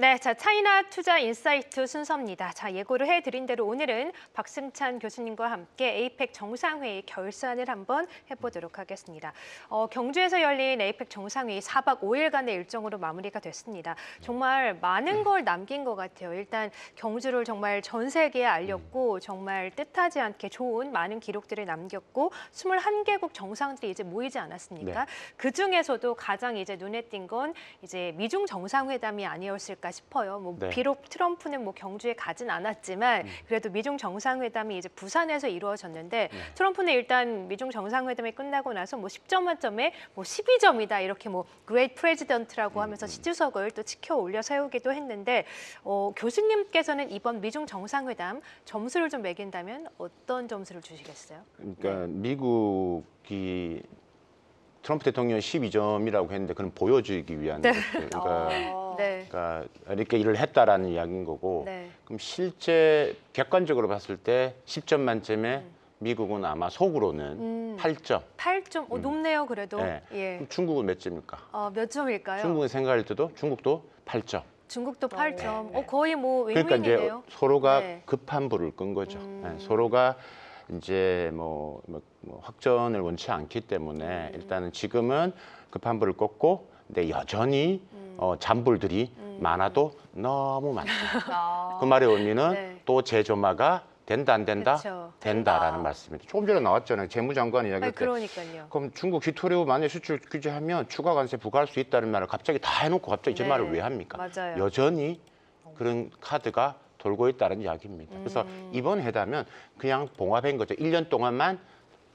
네, 자 차이나 투자 인사이트 순서입니다. 자 예고를 해드린 대로 오늘은 박승찬 교수님과 함께 에이펙 정상회의 결산을 한번 해보도록 하겠습니다. 경주에서 열린 에이펙 정상회의 4박 5일간의 일정으로 마무리가 됐습니다. 정말 많은 걸 남긴 것 같아요. 일단 경주를 정말 전 세계에 알렸고 정말 뜻하지 않게 좋은 많은 기록들을 남겼고 21개국 정상들이 이제 모이지 않았습니까? 네. 그 중에서도 가장 이제 눈에 띈 건 이제 미중 정상회담이 아니었을까 싶어요. 뭐 네. 비록 트럼프는 뭐 경주에 가진 않았지만 그래도 미중 정상회담이 이제 부산에서 이루어졌는데 트럼프는 일단 미중 정상회담이 끝나고 나서 뭐 10점 만점에 뭐 12점이다 이렇게 뭐 Great President라고 하면서 시주석을 또 치켜 올려 세우기도 했는데 교수님께서는 이번 미중 정상회담 점수를 좀 매긴다면 어떤 점수를 주시겠어요? 그러니까 미국이 트럼프 대통령 12점이라고 했는데 그건 보여주기 위한 것들. 네. 그러니까 이렇게 일을 했다라는 이야기인 거고. 네. 그럼 실제 객관적으로 봤을 때 10점 만점에 미국은 아마 속으로는 8점. 8점, 높네요 그래도. 네. 예. 그럼 중국은 몇 점일까? 몇 점일까요? 중국은 생각할 때도 중국도 8점. 중국도 8점. 네. 거의 뭐 그러니까 이제 윈윈이네요. 서로가 네. 급한 불을 끈 거죠. 네, 서로가 이제 뭐 확전을 원치 않기 때문에 일단은 지금은 급한 불을 껐고, 근데 여전히 잔불들이 많아도 너무 많다. 그 말의 의미는 네. 또 재조마가 된다 안 된다? 그쵸. 된다라는 말씀입니다. 조금 전에 나왔잖아요. 재무장관 이야기할 아니, 때. 그러니까요. 그럼 중국 휘토리오 만약 수출 규제하면 추가 관세 부과할 수 있다는 말을 갑자기 다 해놓고 갑자기 제 네. 말을 왜 합니까? 맞아요. 여전히 그런 카드가 돌고 있다는 이야기입니다. 그래서 이번 회담은 그냥 봉합한 거죠. 1년 동안만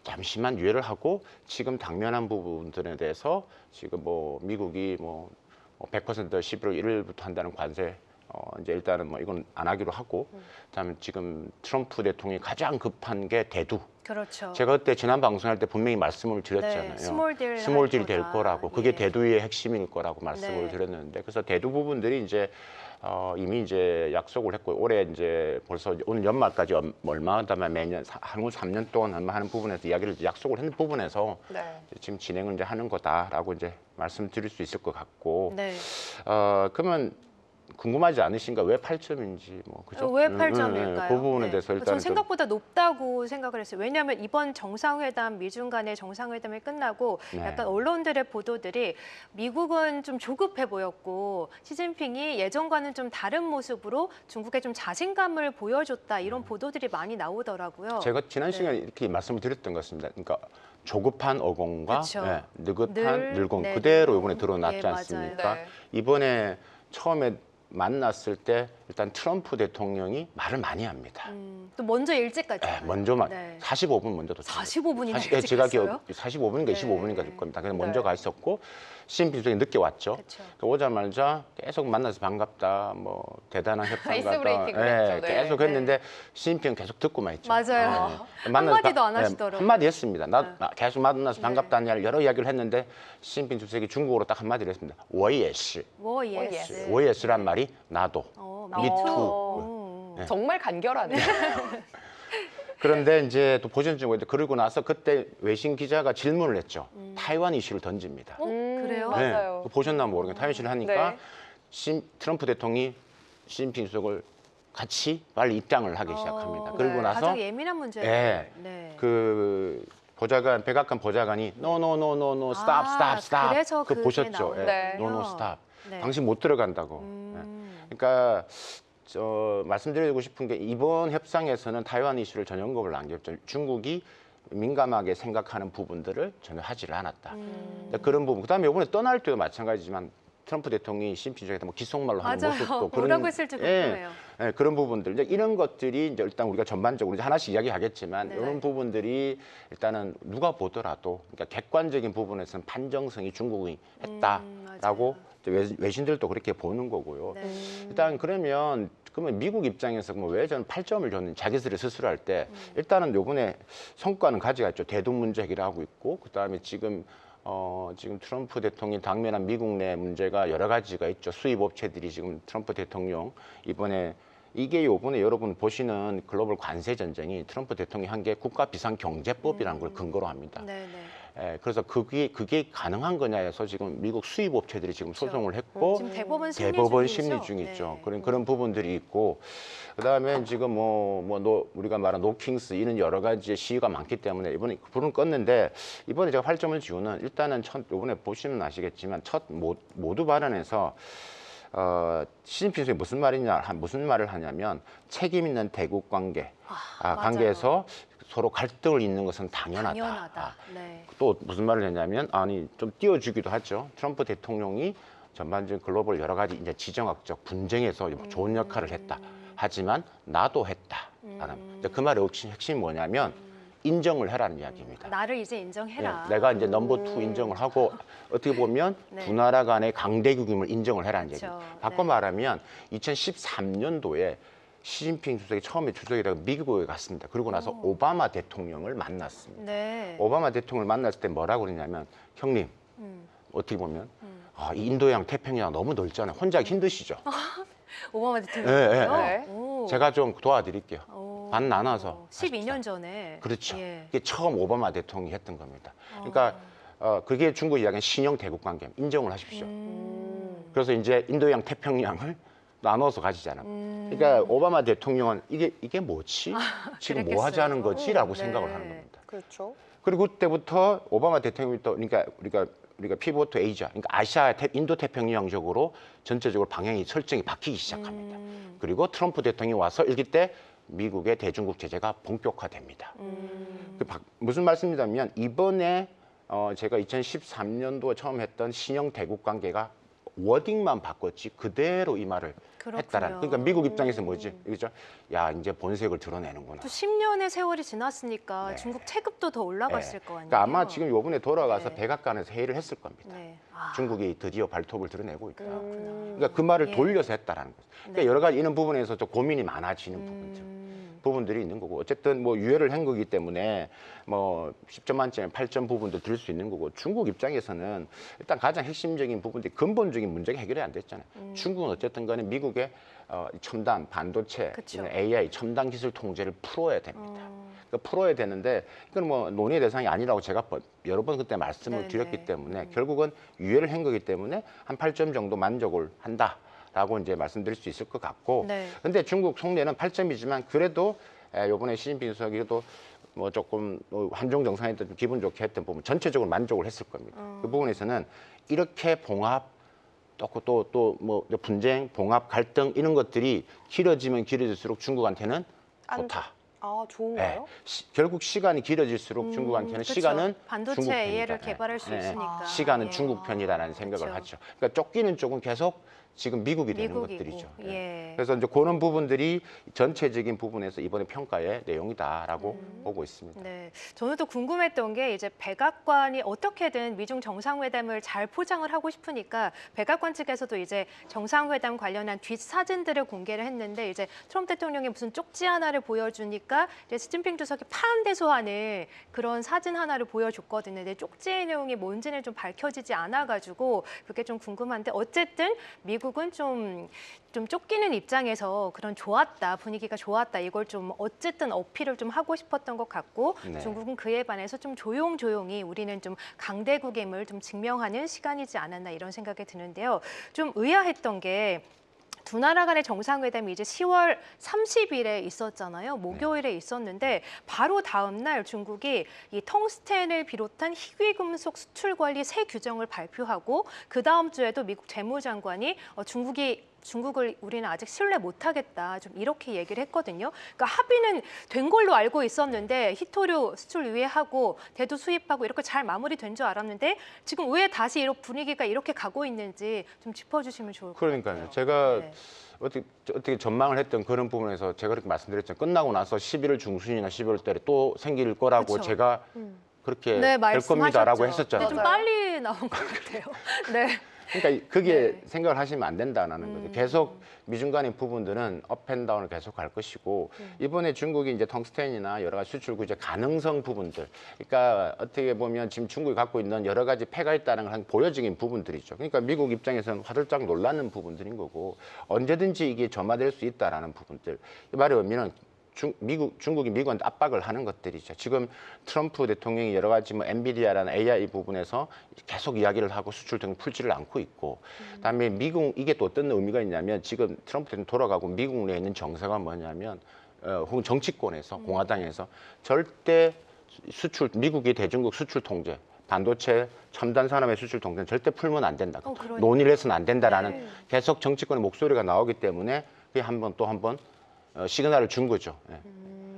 잠시만 유예를 하고 지금 당면한 부분들에 대해서 지금 뭐 미국이 뭐 100% 11월 1일부터 한다는 관세 이제 일단은 뭐 이건 안 하기로 하고, 그다음에 지금 트럼프 대통령이 가장 급한 게 대두. 그렇죠. 제가 그때 지난 방송할 때 분명히 말씀을 드렸잖아요. 네, 스몰딜 스몰딜 할 될 거다. 거라고. 그게 예. 대두의 핵심일 거라고 말씀을 네. 드렸는데, 그래서 대두 부분들이 이제 이미 이제 약속을 했고, 올해 이제 벌써 오늘 연말까지 얼마 그다음에 매년 향후 3년 동안 얼마 하는 부분에서 이야기를 약속을 했는 부분에서 지금 진행을 이제 하는 거다라고 이제 말씀드릴 수 있을 것 같고, 네. 그러면 궁금하지 않으신가? 왜 8점인지 뭐 그죠? 왜 8점일까요? 그 부분에 대해서 일단 전 생각보다 높다고 생각을 했어요. 왜냐하면 이번 정상회담, 미중 간의 정상회담이 끝나고 네. 약간 언론들의 보도들이 미국은 좀 조급해 보였고 시진핑이 예전과는 좀 다른 모습으로 중국에 좀 자신감을 보여줬다 이런 보도들이 많이 나오더라고요. 제가 지난 시간에 이렇게 말씀을 드렸던 것 같습니다. 그러니까 조급한 어공과 그쵸. 느긋한 늘공 네, 그대로 늘공. 이번에 드러났지 예, 맞아요. 않습니까? 네. 이번에 처음에 만났을 때 일단 트럼프 대통령이 말을 많이 합니다. 또 먼저 일찍 갔잖아요. 먼저 말 네. 45분 먼저 도착. 45분이나 사실 일찍 제가 갔어요? 기억 45분인가 25분인가 될 겁니다. 그래서 먼저 네. 가 있었고 시진핑 주석이 늦게 왔죠. 그쵸. 오자마자 계속 만나서 반갑다, 뭐 대단한 아이스 협상가다, 브레이킹을 했죠. 네. 계속 했는데 시진핑은 계속 듣고만 있죠. 맞아요. 만나서 한마디도 안 하시더라고요. 한마디 했습니다. 계속 만나서 네. 반갑다는 여러 이야기를 했는데 시진핑 주석이 중국어로 딱 한마디를 했습니다. 我也是. 我也是. 我也是란 말이 나도. me too. 정말 간결하네요. 그런데 이제 또 보전 중에 그러고 나서 그때 외신 기자가 질문을 했죠. 타이완 이슈를 던집니다. 그래요? 맞아요. 보셨나 모르겠는데 타이완 이슈를 하니까 네. 트럼프 대통령이 시진핑 주석을 같이 빨리 입장을 하기 시작합니다. 그러고 네. 나서 가장 예민한 문제예요. 예, 네. 그 보좌관 백악관 보좌관이 no stop 그래서 그 그게 보셨죠? 나오는군요. 네. no stop. 네. 당신 못 들어간다고. 그러니까 말씀드리고 싶은 게 이번 협상에서는 타이완 이슈를 전혀 언급을 안 했죠. 중국이 민감하게 생각하는 부분들을 전혀 하지를 않았다. 근데 그런 부분. 그다음에 이번에 떠날 때도 마찬가지지만 트럼프 대통령이 시진핑 주석한테 뭐 귓속말로 하는 맞아요. 모습도 뭐라고 했을지 궁금해요. 그런 부분들 이제 이런 것들이 이제 일단 우리가 전반적으로 이제 하나씩 이야기하겠지만 네. 이런 부분들이 일단은 누가 보더라도 그러니까 객관적인 부분에서는 판정성이 중국이 했다라고 이제 외신들도 그렇게 보는 거고요. 네. 일단 그러면 미국 입장에서 왜 저는 8점을 줬는지 자기들이 스스로 할 때 일단은 요번에 성과는 가져갔죠. 대두 문제 해결하고 있고 그다음에 지금 트럼프 대통령이 당면한 미국 내 문제가 여러 가지가 있죠. 수입 업체들이 지금 트럼프 대통령 이게 요번에 여러분 보시는 글로벌 관세 전쟁이 트럼프 대통령이 한 게 국가 비상 경제법이라는 걸 근거로 합니다. 네네. 예, 그래서 그게 가능한 거냐 해서 지금 미국 수입 업체들이 지금 그렇죠. 소송을 했고 지금 대법원 심리 대법원 중이죠? 심리 중이죠. 네. 그런 부분들이 있고 그다음에 지금 우리가 말한 노킹스 이런 여러 가지 시위가 많기 때문에 이번에 불은 껐는데 이번에 제가 활점을 지우는 일단은 이번에 보시면 아시겠지만 첫 모두 발언에서 시진핑 주석이 무슨 말을 하냐면 책임 있는 대국 관계 맞아요. 관계에서 서로 갈등을 잇는 것은 당연하다. 네. 또 무슨 말을 했냐면 좀 띄워주기도 하죠. 트럼프 대통령이 전반적인 글로벌 여러 가지 이제 지정학적 분쟁에서 좋은 역할을 했다. 하지만 나도 했다. 그 말의 핵심이 뭐냐면 인정을 해라는 이야기입니다. 나를 이제 인정해라. 예, 내가 이제 넘버 투 인정을 하고 어떻게 보면 네. 두 나라 간의 강대국임을 인정을 해라는 그렇죠. 얘기입니다. 바꿔 네. 말하면 2013년도에 시진핑 주석이 처음에 주석이라고 미국에 갔습니다. 그리고 나서 오바마 대통령을 만났습니다. 네. 오바마 대통령을 만났을 때 뭐라고 그러냐면 형님 어떻게 보면 이 인도양 태평양 너무 넓잖아요. 혼자 힘드시죠? 오바마 예, 대통령이요? 네. 오. 제가 좀 도와드릴게요. 오. 반 나눠서 12년 전에. 그렇죠. 예. 그게 처음 오바마 대통령이 했던 겁니다. 그러니까 그게 중국이 이야기하는 신형 대국 관계 인정을 하십시오. 그래서 이제 인도양 태평양을 나눠서 가지잖아. 그러니까 오바마 대통령은 이게 뭐지? 지금 뭐 하자는 거지라고 네. 생각을 하는 겁니다. 그렇죠. 그리고 그때부터 오바마 대통령이 또 그러니까 우리가 피보트 에이지아, 그러니까 아시아 인도 태평양적으로 전체적으로 방향이 설정이 바뀌기 시작합니다. 그리고 트럼프 대통령이 와서 일기 때 미국의 대중국 제재가 본격화됩니다. 무슨 말씀이냐면 이번에 제가 2013년도에 처음 했던 신형 대국 관계가 워딩만 바꿨지 그대로 이 말을 그렇군요. 했다라는. 그러니까 미국 입장에서 뭐지? 이거죠? 야 이제 본색을 드러내는구나. 또 10년의 세월이 지났으니까 네. 중국 체급도 더 올라갔을 거 아니에요. 그러니까 아마 지금 이번에 돌아가서 네. 백악관에서 회의를 했을 겁니다. 네. 중국이 드디어 발톱을 드러내고 있다. 그렇구나. 그러니까 그 말을 예. 돌려서 했다라는 거죠. 그러니까 네. 여러 가지 이런 부분에서 좀 고민이 많아지는 부분들이 있는 거고 어쨌든 유예를 한 거기 때문에 10점 만점에 8점 부분도 들 수 있는 거고 중국 입장에서는 일단 가장 핵심적인 부분들이 근본적인 문제가 해결이 안 됐잖아요. 중국은 어쨌든 간에 미국의 첨단 반도체, 그쵸. AI 첨단 기술 통제를 풀어야 됩니다. 그러니까 풀어야 되는데 이건 논의의 대상이 아니라고 제가 여러 번 그때 말씀을 네네. 드렸기 때문에 결국은 유예를 한 거기 때문에 한 8점 정도 만족을 한다. 라고 이제 말씀드릴 수 있을 것 같고, 네. 근데 중국 속내는 8점이지만 그래도 이번에 시진핑 주석이도 조금 한중 정상회담 기분 좋게 했던 부분 전체적으로 만족을 했을 겁니다. 그 부분에서는 이렇게 봉합 또 분쟁, 봉합, 갈등 이런 것들이 길어지면 길어질수록 중국한테는 좋다. 좋은가요? 결국 시간이 길어질수록 중국한테는 그쵸. 시간은 반도체 중국 AI를 편이다. 개발할 수 있으니까. 시간은 예. 중국 편이다라는 생각을 그쵸. 하죠. 그러니까 쫓기는 쪽은 계속 지금 미국이 되는 미국이고, 것들이죠. 예. 그래서 이제 그런 부분들이 전체적인 부분에서 이번에 평가의 내용이다라고 보고 있습니다. 네, 저는 또 궁금했던 게 이제 백악관이 어떻게든 미중 정상회담을 잘 포장을 하고 싶으니까 백악관 측에서도 이제 정상회담 관련한 뒷사진들을 공개를 했는데 이제 트럼프 대통령이 무슨 쪽지 하나를 보여주니까 이제 시진핑 주석이 파한대소하는 그런 사진 하나를 보여줬거든요. 근데 쪽지의 내용이 뭔지는 좀 밝혀지지 않아가지고 그게 좀 궁금한데 어쨌든 미국은 좀 쫓기는 입장에서 그런 좋았다, 분위기가 좋았다 이걸 좀 어쨌든 어필을 좀 하고 싶었던 것 같고 네. 중국은 그에 반해서 좀 조용조용히 우리는 좀 강대국임을 좀 증명하는 시간이지 않았나 이런 생각이 드는데요. 좀 의아했던 게 두 나라 간의 정상회담이 이제 10월 30일에 있었잖아요. 목요일에 있었는데 바로 다음 날 중국이 이 텅스텐을 비롯한 희귀금속 수출 관리 새 규정을 발표하고 그 다음 주에도 미국 재무장관이 중국을 우리는 아직 신뢰 못하겠다 좀 이렇게 얘기를 했거든요. 그러니까 합의는 된 걸로 알고 있었는데 희토류 수출 유예하고 대두 수입하고 이렇게 잘 마무리된 줄 알았는데 지금 왜 다시 이런 분위기가 이렇게 가고 있는지 좀 짚어주시면 좋을 것 같아요. 그러니까요. 제가 네. 어떻게 전망을 했던 그런 부분에서 제가 그렇게 말씀드렸잖아요. 끝나고 나서 11월 중순이나 12월 달에 또 생길 거라고 그쵸. 제가 그렇게 네, 될 겁니다라고 말씀하셨죠. 했었잖아요. 근데 좀 맞아요. 빨리 나온 것 같아요. 네. 그러니까 그게 네. 생각을 하시면 안 된다는 거죠. 계속 미중 간의 부분들은 업앤다운을 계속 갈 것이고 이번에 중국이 이제 텅스텐이나 여러 가지 수출 규제 가능성 부분들, 그러니까 어떻게 보면 지금 중국이 갖고 있는 여러 가지 폐가 있다는 걸 보여지긴 부분들이죠. 그러니까 미국 입장에서는 화들짝 놀라는 부분들인 거고 언제든지 이게 점화될 수 있다라는 부분들. 이 말의 의미는 중국이 미국한테 압박을 하는 것들이죠. 지금 트럼프 대통령이 여러 가지 뭐 엔비디아라는 AI 부분에서 계속 이야기를 하고 수출 등 풀지를 않고 있고, 그다음에 미국 이게 또 어떤 의미가 있냐면 지금 트럼프 대통령 돌아가고 미국 내에 있는 정세가 뭐냐면 혹은 정치권에서 공화당에서 절대 수출 미국이 대중국 수출 통제 반도체 첨단 산업의 수출 통제는 절대 풀면 안 된다. 그러니까요. 논의를 해서는 안 된다라는 네. 계속 정치권의 목소리가 나오기 때문에 그게 또 한 번 시그널을 준 거죠. 예.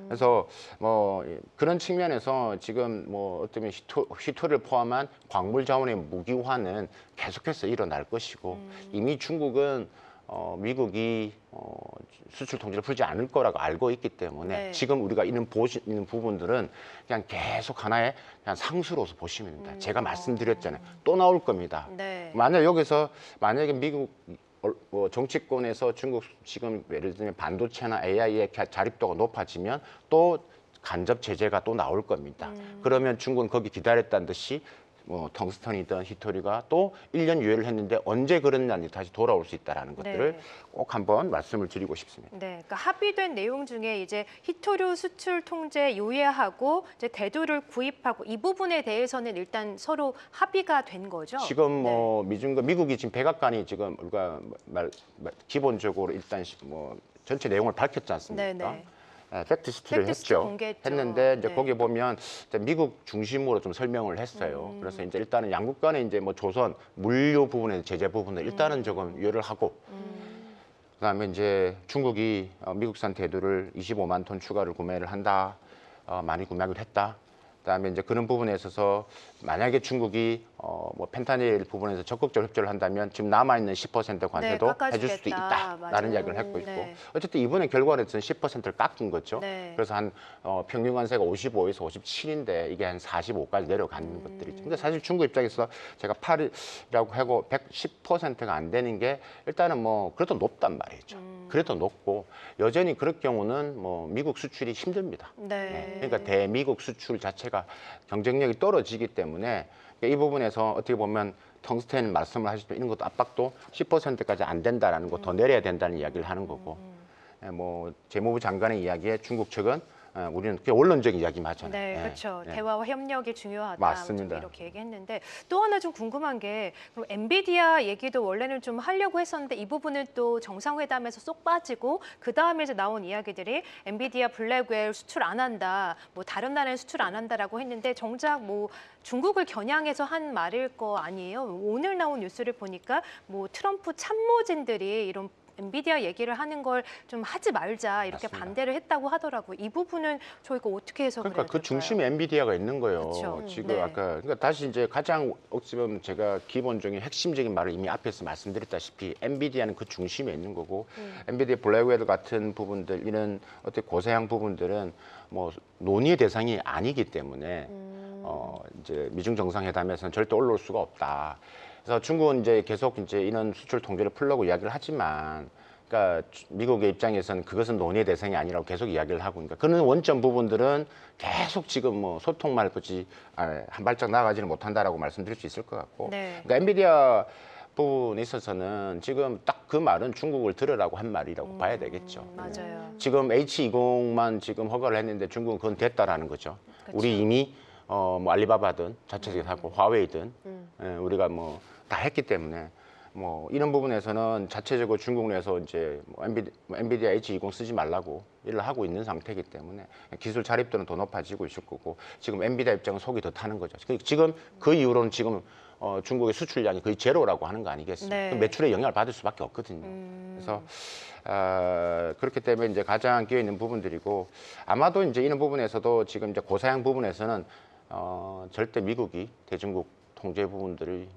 그래서 뭐 그런 측면에서 지금 뭐 어쩌면 휘토를 포함한 광물 자원의 무기화는 계속해서 일어날 것이고 이미 중국은 미국이 수출 통제를 풀지 않을 거라고 알고 있기 때문에 네. 지금 우리가 있는 부분들은 그냥 계속 하나의 그냥 상수로서 보시면 됩니다. 제가 말씀드렸잖아요. 또 나올 겁니다. 네. 만약에 미국 정치권에서 중국 지금 예를 들면 반도체나 AI의 자립도가 높아지면 또 간접 제재가 또 나올 겁니다. 그러면 중국은 거기 기다렸다는 듯이 뭐 텅스턴이든 히토리가 또 1년 유예를 했는데 언제 그랬냐니 다시 돌아올 수 있다라는 것들을 네. 꼭 한번 말씀을 드리고 싶습니다. 네, 그러니까 합의된 내용 중에 이제 히토류 수출 통제 유예하고 이제 대두를 구입하고 이 부분에 대해서는 일단 서로 합의가 된 거죠. 지금 뭐 미국이 지금 백악관이 지금 우리가 기본적으로 일단 뭐 전체 내용을 밝혔지 않습니까? 네네. 팩트 시트를 팩트 했죠. 공개했죠. 했는데 이제 네. 거기 보면 이제 미국 중심으로 좀 설명을 했어요. 그래서 이제 일단은 양국 간에 이제 뭐 조선 물류 부분에 제재 부분을 일단은 조금 유예를 하고 그다음에 이제 중국이 미국산 대두를 25만 톤 추가를 구매를 한다. 많이 구매를 했다. 그다음에 이제 그런 부분에 있어서 만약에 중국이 뭐 펜타닐 부분에서 적극적으로 협조를 한다면 지금 남아 있는 10% 관세도 네, 해줄 수도 깎아주겠다. 있다라는 맞아요. 이야기를 했고 있고 네. 어쨌든 이번에 결과로서는 10%를 깎은 거죠. 네. 그래서 한 평균 관세가 55에서 57인데 이게 한 45까지 내려가는 것들이죠. 근데 사실 중국 입장에서 제가 8이라고 하고 110%가 안 되는 게 일단은 뭐 그래도 높단 말이죠. 그래도 높고 여전히 그럴 경우는 뭐 미국 수출이 힘듭니다. 네. 그러니까 대미국 수출 자체가 경쟁력이 떨어지기 때문에 이 부분에서 어떻게 보면 텅스텐 말씀을 하시죠. 이런 것도 압박도 10%까지 안 된다라는 거 더 내려야 된다는 이야기를 하는 거고 뭐 재무부 장관의 이야기에 중국 측은 우리는 그게 원론적인 이야기만 하잖아요. 네, 예, 그렇죠. 예. 대화와 협력이 중요하다. 맞습니다. 좀 이렇게 얘기했는데 또 하나 좀 궁금한 게 그럼 엔비디아 얘기도 원래는 좀 하려고 했었는데 이 부분은 또 정상회담에서 쏙 빠지고 그 다음에 이제 나온 이야기들이 엔비디아 블랙웰 수출 안 한다, 뭐 다른 나라에 수출 안 한다라고 했는데 정작 뭐 중국을 겨냥해서 한 말일 거 아니에요? 오늘 나온 뉴스를 보니까 뭐 트럼프 참모진들이 이런 엔비디아 얘기를 하는 걸 좀 하지 말자 이렇게 맞습니다. 반대를 했다고 하더라고요. 이 부분은 저희가 어떻게 해석을 그러니까 해야 그 될까요? 중심에 엔비디아가 있는 거예요. 그쵸. 지금 네. 아까 그러니까 다시 이제 가장 어찌 보면 제가 기본적인 핵심적인 말을 이미 앞에서 말씀드렸다시피 엔비디아는 그 중심에 있는 거고 엔비디아 블랙웰 같은 부분들 이런 어떤 고사양 부분들은 뭐 논의의 대상이 아니기 때문에 이제 미중 정상회담에서는 절대 올라올 수가 없다. 그래서 중국은 이제 계속 이제 이런 수출 통제를 풀려고 이야기를 하지만 그러니까 미국의 입장에서는 그것은 논의의 대상이 아니라고 계속 이야기를 하고, 그러니까 그런 원점 부분들은 계속 지금 뭐 소통만 할 거지 한 발짝 나아가지는 못한다라고 말씀드릴 수 있을 것 같고, 네. 그러니까 엔비디아 부분에 있어서는 지금 딱 그 말은 중국을 들으라고 한 말이라고 봐야 되겠죠. 맞아요. 지금 H20만 지금 허가를 했는데 중국은 그건 됐다라는 거죠. 그쵸. 우리 이미 뭐 알리바바든 자체적으로 하고 화웨이든 우리가 뭐 다 했기 때문에. 뭐 이런 부분에서는 자체적으로 중국 내에서 이제 뭐 엔비디아 H20 쓰지 말라고 일을 하고 있는 상태이기 때문에 기술 자립도는 더 높아지고 있을 거고 지금 엔비디아 입장은 속이 더 타는 거죠. 지금 그 이후로는 지금 중국의 수출량이 거의 제로라고 하는 거 아니겠습니까? 네. 매출에 영향을 받을 수밖에 없거든요. 그래서 그렇기 때문에 이제 가장 끼어 있는 부분들이고 아마도 이제 이런 부분에서도 지금 이제 고사양 부분에서는 절대 미국이 대중국 통제 부분들이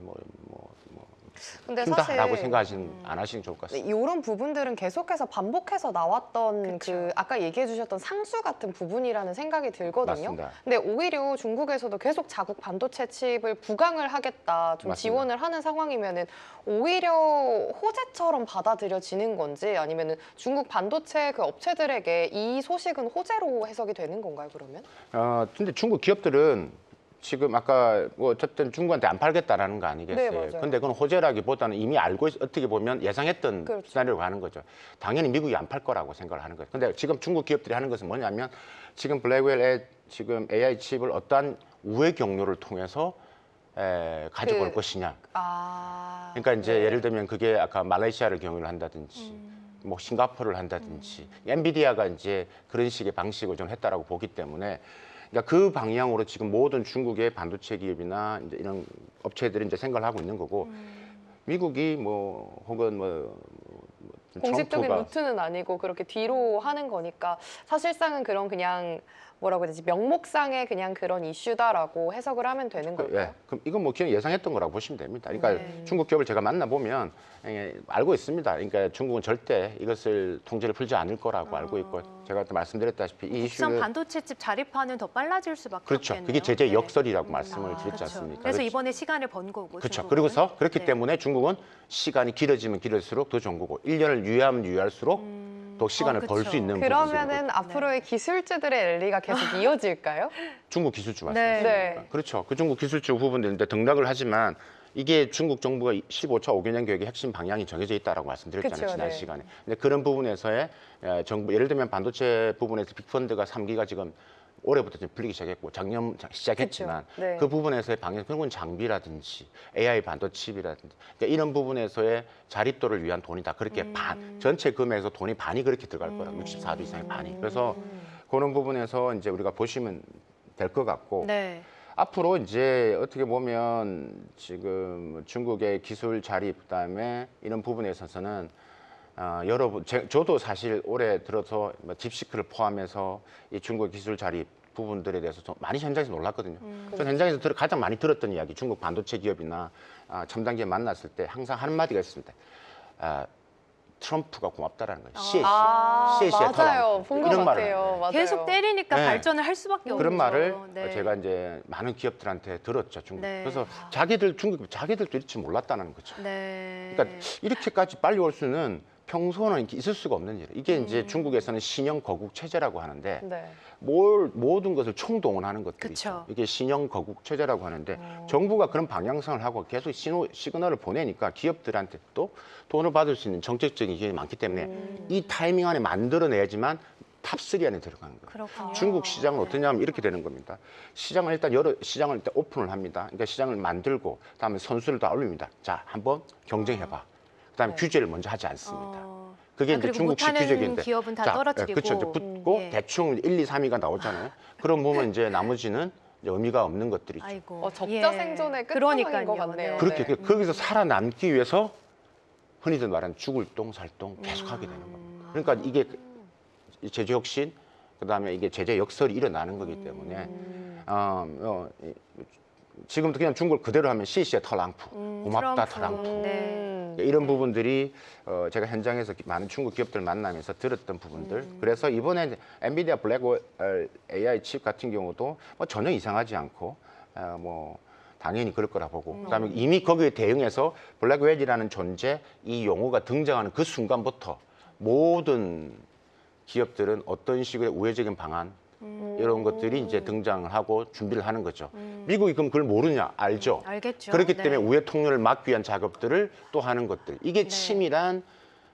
근데 힘다라고 사실 안 하시는 게 좋을 것 같습니다. 이런 부분들은 계속해서 반복해서 나왔던 그쵸. 그 아까 얘기해 주셨던 상수 같은 부분이라는 생각이 들거든요. 맞습니다. 근데 오히려 중국에서도 계속 자국 반도체 칩을 부강을 하겠다, 좀 맞습니다. 지원을 하는 상황이면은 오히려 호재처럼 받아들여지는 건지 아니면은 중국 반도체 그 업체들에게 이 소식은 호재로 해석이 되는 건가요, 그러면? 근데 중국 기업들은 지금 아까 뭐 어쨌든 중국한테 안 팔겠다라는 거 아니겠어요? 네, 맞아요. 근데 그건 호재라기보다는 이미 알고 어떻게 보면 예상했던 그렇죠. 시나리오로 가는 거죠. 당연히 미국이 안 팔 거라고 생각을 하는 거죠. 근데 지금 중국 기업들이 하는 것은 뭐냐면 지금 블랙웰의 지금 AI 칩을 어떠한 우회 경로를 통해서 가져올 것이냐. 그러니까 이제 네. 예를 들면 그게 아까 말레이시아를 경유를 한다든지 뭐 싱가포르를 한다든지 엔비디아가 이제 그런 식의 방식을 좀 했다라고 보기 때문에 그러니까 그 방향으로 지금 모든 중국의 반도체 기업이나 이제 이런 업체들이 이제 생각을 하고 있는 거고 미국이 뭐 혹은 뭐 공식적인 트럼프가 루트는 아니고 그렇게 뒤로 하는 거니까 사실상은 그런 그냥 뭐라고 해야 되지 명목상의 그냥 그런 이슈다라고 해석을 하면 되는 걸까요? 예, 그럼 이건 뭐 그냥 예상했던 거라고 보시면 됩니다. 그러니까 네. 중국 기업을 제가 만나보면 알고 있습니다. 그러니까 중국은 절대 이것을 통제를 풀지 않을 거라고 알고 있고 제가 또 말씀드렸다시피 이 국산 이슈를 반도체집 자립화는 더 빨라질 수밖에 그렇죠. 없겠네요. 그게 제재 네. 역설이라고 말씀을 드렸지 그렇죠. 않습니까? 그래서 그렇죠. 이번에 시간을 번 거고. 그렇죠. 중국은. 그리고서 그렇기 네. 때문에 중국은 시간이 길어지면 길어질수록 더 좋은 거고 1년을 유예하면 유예할수록 더 시간을 벌 그렇죠. 수 있는 그러면은 부분들이거든요. 앞으로의 기술주들의 랠리가 계속 이어질까요? 중국 기술주 네. 말씀하십니까? 네. 그렇죠. 그 중국 기술주 부분들인데 등락을 하지만 이게 중국 정부가 15차 5개년 계획의 핵심 방향이 정해져 있다라고 말씀드렸잖아요. 그쵸, 지난 네. 시간에. 근데 그런 부분에서의 정부 예를 들면 반도체 부분에서 빅펀드가 3기가 지금 올해부터 좀 풀리기 시작했고 작년 시작했지만 그쵸. 네. 그 부분에서의 방향 결국은 장비라든지 AI 반도체칩이라든지 그러니까 이런 부분에서의 자립도를 위한 돈이다. 그렇게 전체 금액에서 돈이 반이 그렇게 들어갈 거라고 64도 이상의 반이. 그래서 그런 부분에서 이제 우리가 보시면 될 것 같고 네. 앞으로 이제 어떻게 보면 지금 중국의 기술 자립 그다음에 이런 부분에 있어서는 여러분 저도 사실 올해 들어서 뭐 딥시크를 포함해서 이 중국 기술 자립 부분들에 대해서 좀 많이 현장에서 놀랐거든요. 전 현장에서 가장 많이 들었던 이야기 중국 반도체 기업이나 첨단 기업 만났을 때 항상 하는 마디가 있습니다. 트럼프가 고맙다라는 거예요. CAC. CAC의 맞아요. 본 것 이런 말을 같아요. 하는 맞아요. 계속 때리니까 네. 발전을 할 수밖에 없죠. 그런 말을 네. 제가 이제 많은 기업들한테 들었죠. 중국. 네. 그래서 중국 자기들도 이렇지 몰랐다는 거죠. 네. 그러니까 이렇게까지 빨리 올 수는 평소는 있을 수가 없는 일이에요. 이게 이제 중국에서는 신형 거국 체제라고 하는데 네. 모든 것을 총동원하는 것들이죠. 그쵸. 이게 신형 거국 체제라고 하는데 정부가 그런 방향성을 하고 계속 시그널을 보내니까 기업들한테 또 돈을 받을 수 있는 정책적인 기회가 많기 때문에 이 타이밍 안에 만들어내야지만 탑3 안에 들어가는 거예요. 그렇군요. 중국 시장은 어떠냐면 이렇게 되는 겁니다. 시장을 일단 시장을 일단 오픈을 합니다. 그러니까 시장을 만들고 그다음에 선수를 다 올립니다. 자, 한번 경쟁해봐. 그다음에 규제를 먼저 하지 않습니다. 그게 이제 그리고 중국식 못하는 규제인데. 기업은 다 떨어뜨리고. 그렇죠. 이제 붙고 예. 대충 1, 2, 3위가 나오잖아요. 그럼 보면 이제 나머지는 이제 의미가 없는 것들이죠. 아이고. 적자 생존의 끝판왕인 것 같네요. 그렇게 네. 거기서 살아남기 위해서 흔히들 말하는 죽을 똥 살 똥 계속 하게 되는 겁니다. 그러니까 이게 제재 혁신 그다음에 이게 제재 역설이 일어나는 거기 때문에 지금도 그냥 중국을 그대로 하면 CC의 터랑프 고맙다 터랑프 네. 이런 부분들이 제가 현장에서 많은 중국 기업들 만나면서 들었던 부분들. 그래서 이번에 엔비디아 블랙 AI 칩 같은 경우도 뭐 전혀 이상하지 않고 뭐 당연히 그럴 거라 보고 그다음에 이미 거기에 대응해서 블랙웰이라는 존재 이 용어가 등장하는 그 순간부터 모든 기업들은 어떤 식의 우회적인 방안 이런 것들이 이제 등장을 하고 준비를 하는 거죠. 미국이 그럼 그걸 모르냐? 알죠. 알겠죠. 그렇기 네. 때문에 우회 통로를 막기 위한 작업들을 또 하는 것들. 이게 치밀한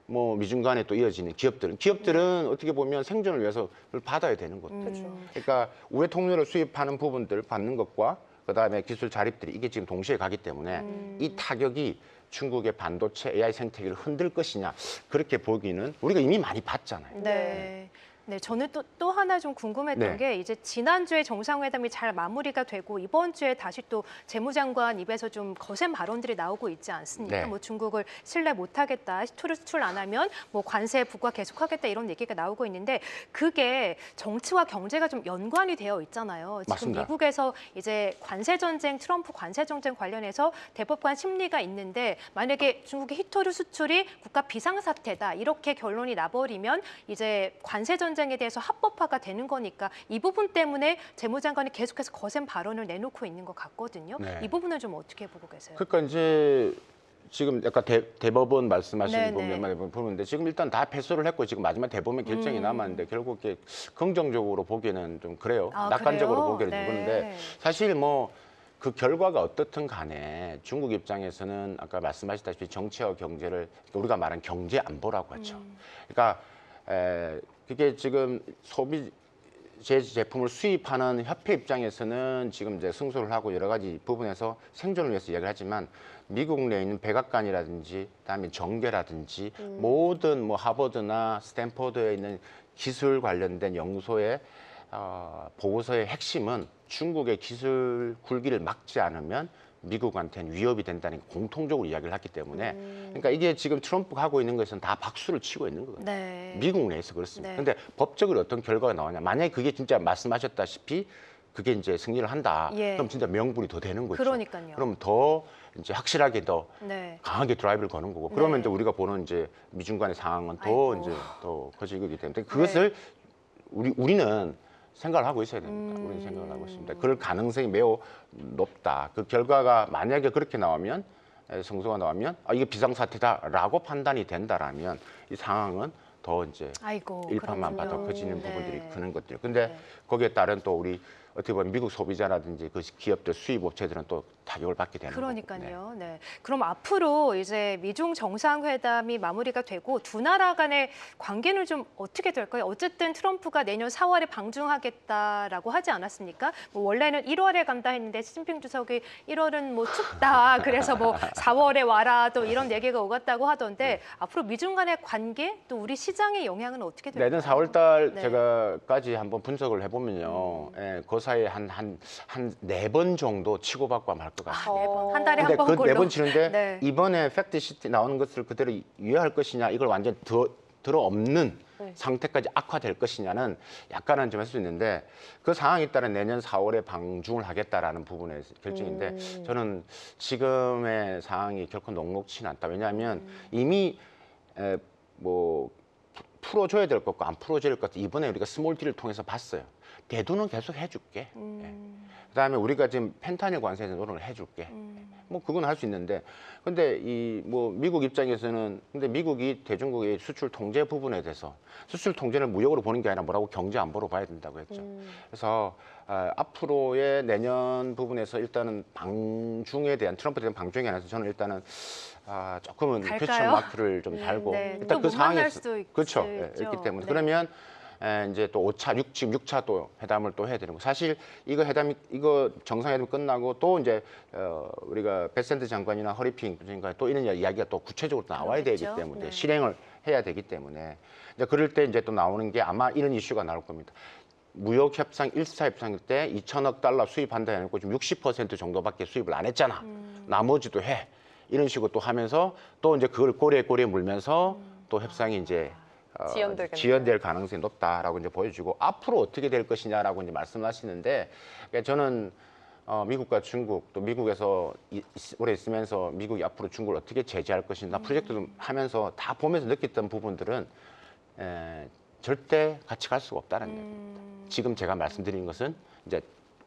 뭐 미중 간에 또 이어지는 기업들은 어떻게 보면 생존을 위해서 그걸 받아야 되는 것들. 그러니까 우회 통로를 수입하는 부분들 받는 것과 그다음에 기술 자립들이 이게 지금 동시에 가기 때문에 이 타격이 중국의 반도체 AI 생태계를 흔들 것이냐 그렇게 보기는 우리가 이미 많이 봤잖아요. 네. 네, 저는 또 하나 좀 궁금했던 네. 게 이제 지난주에 정상회담이 잘 마무리가 되고 이번 주에 다시 또 재무장관 입에서 좀 거센 발언들이 나오고 있지 않습니까? 네. 뭐 중국을 신뢰 못하겠다, 수출 안 하면 뭐 관세 부과 계속하겠다 이런 얘기가 나오고 있는데 그게 정치와 경제가 좀 연관이 되어 있잖아요. 지금 맞습니다. 미국에서 이제 관세 전쟁, 트럼프 관세 전쟁 관련해서 대법관 심리가 있는데 만약에 중국의 히토류 수출이 국가 비상사태다 이렇게 결론이 나버리면 이제 관세 전쟁에 대해서 합법화가 되는 거니까 이 부분 때문에 재무장관이 계속해서 거센 발언을 내놓고 있는 것 같거든요. 네. 이 부분은 좀 어떻게 보고 계세요? 그러니까 이제 지금 약간 대법원 말씀하시는 네네. 부분만 보는데 지금 일단 다 패소를 했고 지금 마지막 대법원 결정이 남았는데 결국 이게 긍정적으로 보기에는 좀 그래요. 아, 낙관적으로 그래요? 보기에는 네. 그런데 사실 뭐 그 결과가 어떻든 간에 중국 입장에서는 아까 말씀하셨다시피 정치와 경제를 우리가 말한 경제 안보라고 하죠. 그러니까 그게 지금 소비 제품을 수입하는 협회 입장에서는 지금 이제 승소를 하고 여러 가지 부분에서 생존을 위해서 이야기를 하지만 미국 내에 있는 백악관이라든지 그다음에 정계라든지 모든 뭐 하버드나 스탠퍼드에 있는 기술 관련된 연구소의 보고서의 핵심은 중국의 기술 굴기를 막지 않으면 미국한테는 위협이 된다는 공통적으로 이야기를 했기 때문에 그러니까 이게 지금 트럼프가 하고 있는 것은 다 박수를 치고 있는 거거든요. 네. 미국 내에서 그렇습니다. 네. 근데 법적으로 어떤 결과가 나오냐? 만약에 그게 진짜 말씀하셨다시피 그게 이제 승리를 한다. 예. 그럼 진짜 명분이 더 되는 거죠. 그러니까요. 그럼 더 이제 확실하게 더 네. 강하게 드라이브를 거는 거고. 그러면 네. 이제 우리가 보는 이제 미중 간의 상황은 더 아이고. 이제 더 커지기 때문에 그것을 우리는 생각을 하고 있어야 됩니다. 우리는 생각을 하고 있습니다. 그럴 가능성이 매우 높다. 그 결과가 만약에 그렇게 나오면 성소가 나오면 이게 비상사태다라고 판단이 된다라면 이 상황은 더 이제 아이고. 일파만파더 그렇군요. 커지는 네. 부분들이 크는 것들. 근데 네. 거기에 따른 또 우리 어떻게 보면 미국 소비자라든지 그 기업들 수입 업체들은 또 타격을 받게 되는 거고. 그러니까요. 네. 그럼 앞으로 이제 미중 정상회담이 마무리가 되고 두 나라 간의 관계는 좀 어떻게 될까요? 어쨌든 트럼프가 내년 4월에 방중하겠다라고 하지 않았습니까? 뭐 원래는 1월에 간다 했는데 시진핑 주석이 1월은 뭐 춥다. 그래서 뭐 4월에 와라. 또 이런 얘기가 오갔다고 하던데 앞으로 미중 간의 관계 또 우리 시장의 영향은 어떻게 될까요? 내년 4월 달 네. 제가까지 한번 분석을 해보면요. 그 사이에 한 4번 정도 치고받고 말 것 같습니다. 네 번. 한 달에 근데 한 그 번 네 걸로. 번 치는데 네. 이번에 팩트시트 나오는 것을 그대로 이해할 것이냐 이걸 완전 들어 없는 네. 상태까지 악화될 것이냐는 약간은 좀 할 수 있는데 그 상황에 따라 내년 4월에 방중을 하겠다라는 부분의 결정인데 저는 지금의 상황이 결코 녹록치는 않다. 왜냐하면 이미 뭐 풀어줘야 될 것과 안 풀어줘야 될 것 이번에 우리가 스몰 딜을 통해서 봤어요. 대두는 계속 해줄게. 그다음에 우리가 지금 펜타닐 관세에서 노력을 해줄게. 뭐 그건 할 수 있는데, 근데 이 뭐 미국 입장에서는 근데 미국이 대중국의 수출 통제 부분에 대해서 수출 통제를 무역으로 보는 게 아니라 뭐라고 경제 안보로 봐야 된다고 했죠. 그래서 앞으로의 내년 부분에서 일단은 방중에 대한 트럼프에 대한 방중에 관해서 저는 일단은 조금은 갈까요? 퀘스천 마크를 좀 달고 네. 일단 또 그 못 만날 상황에서 수도 그렇죠. 있죠. 있기 때문에 네. 그러면 이제 또 5차, 지금 6차 또 회담을 또 해야 되는 거. 사실 이거 정상회담이 끝나고 또 이제 우리가 베센트 장관이나 허리핑 장관 또 이런 이야기가 또 구체적으로 나와야 그러겠죠. 되기 때문에 네. 실행을 해야 되기 때문에 이제 그럴 때 이제 또 나오는 게 아마 이런 이슈가 나올 겁니다. 무역 협상 1차 협상일 때 2천억 달러 수입한다 해놓고 지금 60% 정도밖에 수입을 안 했잖아. 나머지도 해. 이런 식으로 또 하면서 또 이제 그걸 꼬리에 물면서 또 협상이 이제 지연될 가능성이 높다라고 이제 보여주고 앞으로 어떻게 될 것이냐라고 이제 말씀하시는데 그러니까 저는 미국과 중국 또 미국에서 오래 있으면서 미국이 앞으로 중국을 어떻게 제재할 것인가 프로젝트도 하면서 다 보면서 느꼈던 부분들은 절대 같이 갈 수가 없다는 얘기입니다. 지금 제가 말씀드린 것은 이제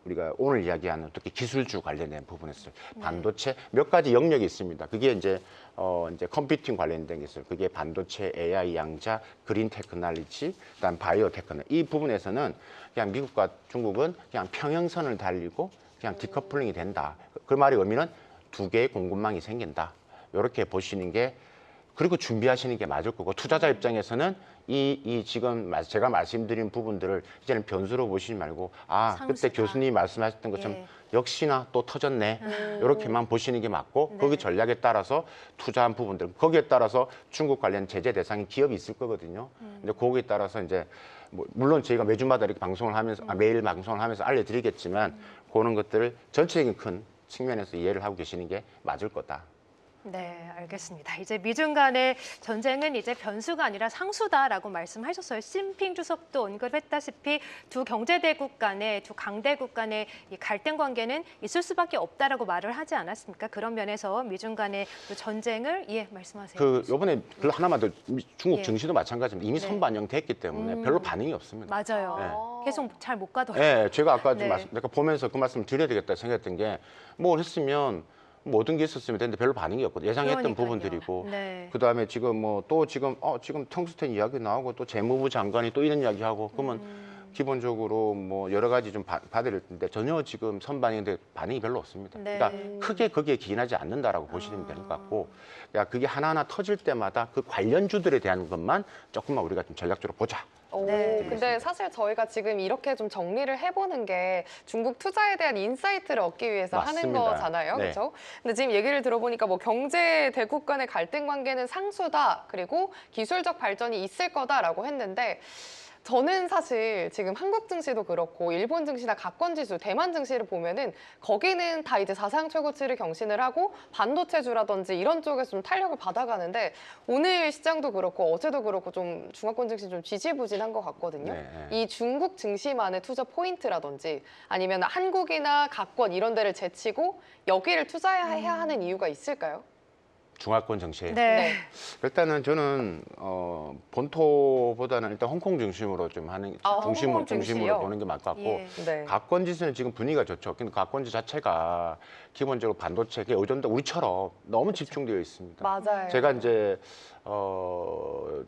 우리가 오늘 이야기하는 특히 기술주 관련된 부분에서 반도체 몇 가지 영역이 있습니다. 그게 이제 컴퓨팅 관련된 게 있어요. 그게 반도체, AI 양자, 그린 테크놀로지, 그다음 바이오 테크놀로지 이 부분에서는 그냥 미국과 중국은 그냥 평행선을 달리고 그냥 디커플링이 된다. 그 말의 의미는 두 개의 공급망이 생긴다. 이렇게 보시는 게 그리고 준비하시는 게 맞을 거고 투자자 입장에서는 이 지금 제가 말씀드린 부분들을 이제는 변수로 보시지 말고 그때 상수다. 교수님이 말씀하셨던 것처럼 예. 역시나 또 터졌네 이렇게만 보시는 게 맞고 네. 거기 전략에 따라서 투자한 부분들 거기에 따라서 중국 관련 제재 대상인 기업이 있을 거거든요. 근데 거기에 따라서 이제 뭐 물론 저희가 매주마다 이렇게 방송을 하면서 매일 방송을 하면서 알려드리겠지만 그런 것들을 전체적인 큰 측면에서 이해를 하고 계시는 게 맞을 거다. 네, 알겠습니다. 이제 미중 간의 전쟁은 이제 변수가 아니라 상수다라고 말씀하셨어요. 시진핑 주석도 언급했다시피 두 경제대국 간의 두 강대국 간의 이 갈등 관계는 있을 수밖에 없다라고 말을 하지 않았습니까? 그런 면에서 미중 간의 또 전쟁을 말씀하세요. 요번에 그 하나만 더 중국 예. 증시도 마찬가지입니다. 이미 네. 선반영됐기 때문에 별로 반응이 없습니다. 맞아요. 계속 잘 못 가더라고요. 네, 제가 아까 좀 네. 제가 보면서 그 말씀을 드려야 되겠다 생각했던 게 뭘 했으면 모든 게 있었으면 되는데 별로 반응이 없거든요. 예상했던 그러니까요. 부분들이고. 네. 그다음에 지금 뭐 또 지금 텅스텐 이야기 나오고 또 재무부 장관이 또 이런 이야기하고 그러면 기본적으로 뭐 여러 가지 좀 받을 텐데 전혀 지금 선반영인데 반응이 별로 없습니다. 네. 그러니까 크게 거기에 기인하지 않는다라고 보시면 될 것 같고, 야 그게 하나하나 터질 때마다 그 관련주들에 대한 것만 조금만 우리가 좀 전략적으로 보자. 오, 네. 근데 사실 저희가 지금 이렇게 좀 정리를 해보는 게 중국 투자에 대한 인사이트를 얻기 위해서 하는 맞습니다. 거잖아요. 네. 그렇죠? 근데 지금 얘기를 들어보니까 뭐 경제 대국 간의 갈등 관계는 상수다. 그리고 기술적 발전이 있을 거다라고 했는데 저는 사실 지금 한국 증시도 그렇고 일본 증시나 가권 지수, 대만 증시를 보면은 거기는 다 이제 사상 최고치를 경신을 하고 반도체주라든지 이런 쪽에서 좀 탄력을 받아가는데 오늘 시장도 그렇고 어제도 그렇고 좀 중화권 증시 좀 지지부진한 것 같거든요. 네. 이 중국 증시만의 투자 포인트라든지 아니면 한국이나 가권 이런 데를 제치고 여기를 투자해야 하는 이유가 있을까요? 중화권 정시에. 네. 일단은 저는 본토보다는 일단 홍콩 중심으로 좀 하는 홍콩 중심으로 증시요? 보는 게 맞을 것 같고, 예. 네. 가권 지수는 지금 분위기가 좋죠. 근데 가권 지수 자체가 기본적으로 반도체, 그게 요즘도 우리처럼 너무 집중되어 있습니다. 맞아요. 제가 이제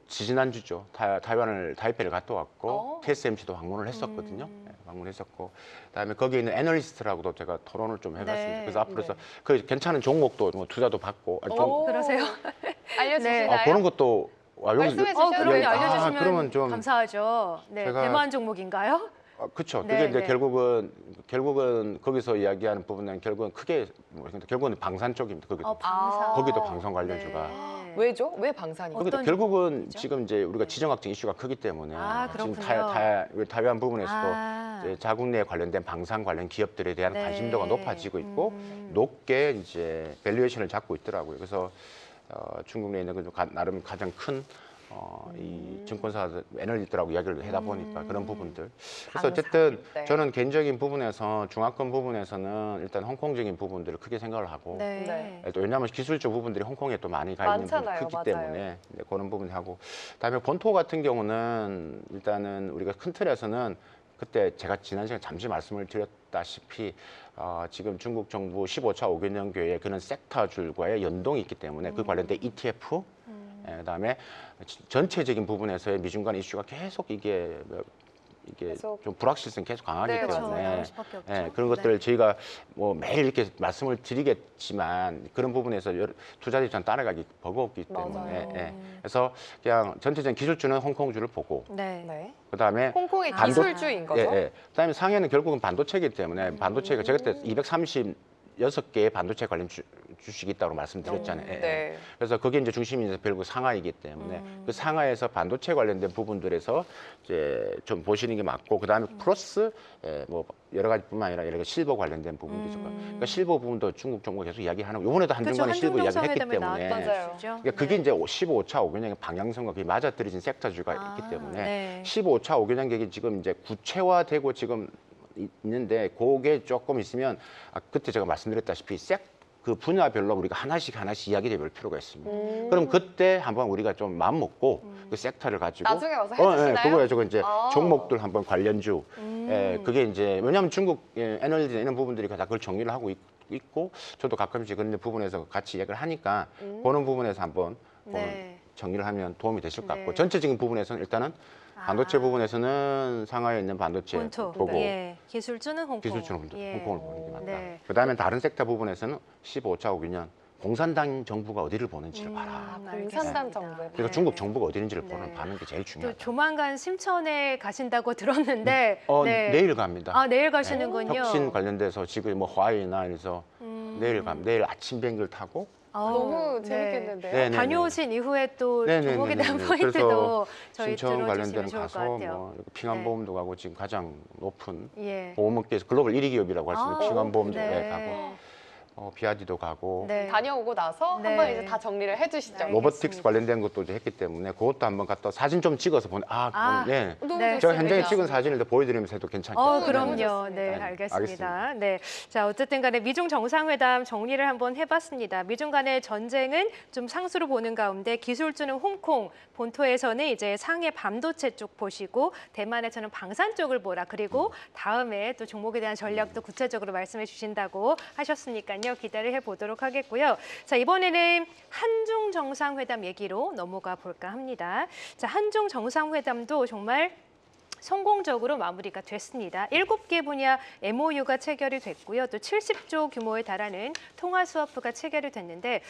지지난주죠. 타이페이를 갔다 왔고 TSMC도 방문을 했었거든요. 네, 방문했었고, 그다음에 거기에 있는 애널리스트라고도 제가 토론을 좀 해봤습니다. 네. 그래서 앞으로서 그 괜찮은 종목도 뭐 투자도 받고, 오, 그러세요? 알려주시나요? 그런 것도 말씀해 주셔도 그럼요. 돼요. 알려주시면 그러면 좀 감사하죠. 네, 제가- 대만 종목인가요? 그렇죠. 네, 그게 이제 네. 결국은 거기서 이야기하는 부분은 결국은 크게 결국은 방산 쪽입니다. 거기도 방산. 거기도 방산 관련주가. 네. 왜죠? 왜 방산이죠? 거기도 어떤 결국은 종목이죠? 지금 이제 우리가 네. 지정학적 이슈가 크기 때문에 아, 지금 그렇군요. 타이완 부분에서도 아. 이제 자국 내 관련된 방산 관련 기업들에 대한 네. 관심도가 높아지고 있고 높게 이제 밸류에이션을 잡고 있더라고요. 그래서 중국 내에 있는 나름 가장 큰 이 증권사 애널리스트라고 이야기를 하다 보니까 그런 부분들. 그래서 어쨌든 네. 저는 개인적인 부분에서 중화권 부분에서는 일단 홍콩적인 부분들을 크게 생각을 하고 네. 네. 또 왜냐하면 기술적 부분들이 홍콩에 또 많이 가 있는 부분이 많잖아요. 크기 맞아요. 때문에 네, 그런 부분 하고 그다음에 본토 같은 경우는 일단은 우리가 큰 틀에서는 그때 제가 지난 시간에 잠시 말씀을 드렸다시피 지금 중국 정부 15차 5개년 계획에 그런 섹터줄과의 연동이 있기 때문에 그 관련된 ETF 그다음에 전체적인 부분에서의 미중 간 이슈가 계속 이게 계속. 좀 불확실성이 계속 강하기 네, 그렇죠. 때문에 나올 수밖에 없죠. 예, 그런 것들을 저희가 뭐 매일 이렇게 말씀을 드리겠지만 그런 부분에서 투자자 입장 따라가기 버거웠기 때문에 맞아요. 예. 그래서 그냥 전체적인 기술주는 홍콩주를 보고 네. 네. 그다음에 홍콩의 반도- 기술주인 거죠? 그다음에 상해는 결국은 반도체이기 때문에 반도체가 제가 그때 236개의 반도체 관련 주식이 있다고 말씀드렸잖아요. 예, 예. 네. 그래서 그게 이제 중심이 이제 결국 상하이기 때문에 그 상하에서 반도체 관련된 부분들에서 이제 좀 보시는 게 맞고 그다음에 플러스 뭐 여러 가지뿐만 아니라 여러 가지 실버 관련된 부분도 있을 거예요. 그러니까 실버 부분도 중국 정부가 계속 이야기하는 거. 이번에도 그렇죠. 한중간에 실버 한중 이야기했기 정상회담에 때문에 나왔던 맞아요. 이슈죠. 그러니까 그게 네. 이제 15차 5개년의 방향성과 그게 맞아떨어진 섹터주가 아, 있기 때문에 네. 15차 5개년 계획이 지금 이제 구체화되고 지금 있는데 그게 조금 있으면 그때 제가 말씀드렸다시피 그 분야별로 우리가 하나씩 이야기를 해볼 필요가 있습니다. 그럼 그때 한번 우리가 좀 마음 먹고 그 섹터를 가지고 나중에 와서 해주시나요? 그거 가지고 이제 아. 종목들 한번 관련주 그게 이제 왜냐하면 중국 애널리즘 이런 부분들이 다 그걸 정리를 하고 있고 저도 가끔씩 그런 부분에서 같이 이야기를 하니까 그런 부분에서 한번 네. 정리를 하면 도움이 되실 것 같고 네. 전체적인 부분에서는 일단은 반도체 아. 부분에서는 상하에 있는 반도체 본토. 보고 예. 기술주는 홍콩. 기술주는 예. 홍콩을 보는 게 맞다. 네. 그다음에 다른 섹터 부분에서는 15차 5개년 공산당 정부가 어디를 보는지를 봐라. 아, 공산당 알겠습니다. 정부에 그러니까 네. 중국 정부가 어디인지를 네. 보는 게 제일 또 중요하다. 조만간 심천에 가신다고 들었는데 네. 내일 갑니다. 아, 내일 가시는군요. 혁신 관련돼서 지금 뭐 화웨이나 해서 내일 아침 비행기를 타고 너무 네. 재밌겠는데요? 네, 네. 다녀오신 이후에 또 네네네네. 종목에 대한 그래서 포인트도 저희 신청 들어주시면 관련된 좋을 것 가서 같아요. 뭐 핑안보험도 가고 지금 가장 높은 예. 보험업계에서 글로벌 1위 기업이라고 할 수 있는 아, 핑안보험도 네. 가고 비아디도 가고 네. 다녀오고 나서 네. 한번 이제 다 정리를 해주시죠. 네. 로보틱스 알겠습니다. 관련된 것도 이제 했기 때문에 그것도 한번 갔다 사진 좀 찍어서 보내. 네. 너무 네. 좋습니다. 제가 현장에 찍은 사진을 또 보여드리면서 해도 괜찮겠어요. 그럼요. 좋습니다. 네, 네, 알겠습니다. 네. 자, 어쨌든 간에 미중 정상회담 정리를 한번 해봤습니다. 미중 간의 전쟁은 좀 상수로 보는 가운데 기술주는 홍콩, 본토에서는 이제 상해 반도체 쪽 보시고 대만에서는 방산 쪽을 보라. 그리고 다음에 또 종목에 대한 전략도 구체적으로 말씀해 주신다고 하셨으니까요. 있으니까요. 기대를 해보도록 하겠고요. 자, 이번에는 한중 정상회담 얘기로 넘어가 볼까 합니다. 자, 한중 정상회담도 정말 성공적으로 마무리가 됐습니다. 7개 분야 MOU가 체결이 됐고요. 또 70조 규모에 달하는 통화 스와프가 체결이 됐는데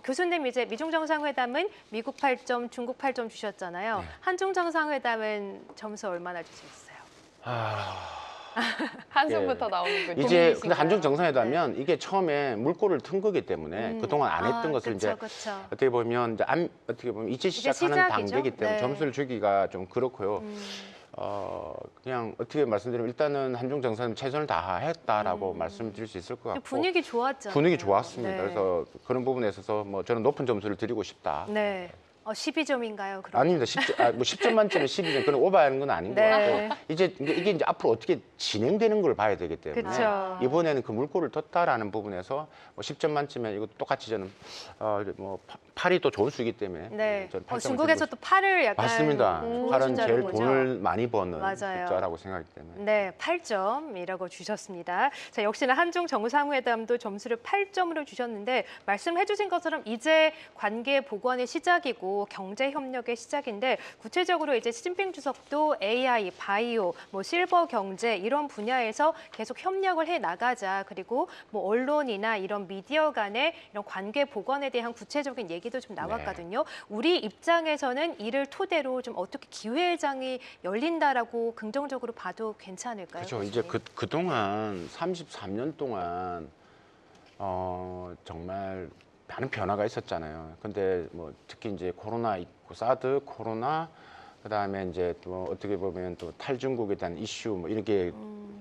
교수님 이제 미중 정상회담은 미국 8점, 중국 8점 주셨잖아요. 네. 한중 정상회담은 점수 얼마나 주셨어요? 한숨부터 나오는 그 이제 고민이신가요? 근데 한중 정상회담이면 이게 처음에 물꼬를 튼 거기 때문에 그동안 안 했던 것을 이제 그쵸. 어떻게 보면 이제 시작하는 시작이죠? 단계이기 때문에 네. 점수를 주기가 좀 그렇고요. 그냥 어떻게 말씀드리면 일단은 한중 정상회담 최선을 다했다라고 말씀드릴 수 있을 것 같고 분위기 좋았잖아요. 분위기 좋았습니다. 네. 그래서 그런 부분에 있어서 뭐 저는 높은 점수를 드리고 싶다. 네. 12점인가요? 그럼? 아닙니다. 10점 만점에 12점. 그건 오버하는 건 아닌 네. 것 같고 이게 이제 앞으로 어떻게 진행되는 걸 봐야 되기 때문에 그쵸. 이번에는 그 물꼬를 텄다라는 부분에서 뭐 10점 만점에 이거 똑같이 저는 뭐 8이 또 좋은 수이기 때문에 네. 저는 8점을 중국에서 또 팔을 약간 맞습니다. 좋은 8은 숫자로 제일 보죠. 돈을 많이 버는 맞아요. 숫자라고 생각하기 때문에 네, 8점이라고 주셨습니다. 자, 역시나 한중 정상회담도 점수를 8점으로 주셨는데 말씀해 주신 것처럼 이제 관계 복원의 시작이고 경제 협력의 시작인데 구체적으로 이제 시진핑 주석도 AI, 바이오, 뭐 실버 경제 이런 분야에서 계속 협력을 해 나가자. 그리고 뭐 언론이나 이런 미디어 간의 이런 관계 복원에 대한 구체적인 얘기도 좀 나왔거든요. 우리 입장에서는 이를 토대로 좀 어떻게 기회장이 열린다라고 긍정적으로 봐도 괜찮을까요? 그렇죠. 이제 교수님? 그동안 33년 동안 정말 많은 변화가 있었잖아요. 근데 뭐 특히 이제 코로나 있고 사드, 코로나 그다음에 이제 또 어떻게 보면 또 탈중국에 대한 이슈 뭐 이렇게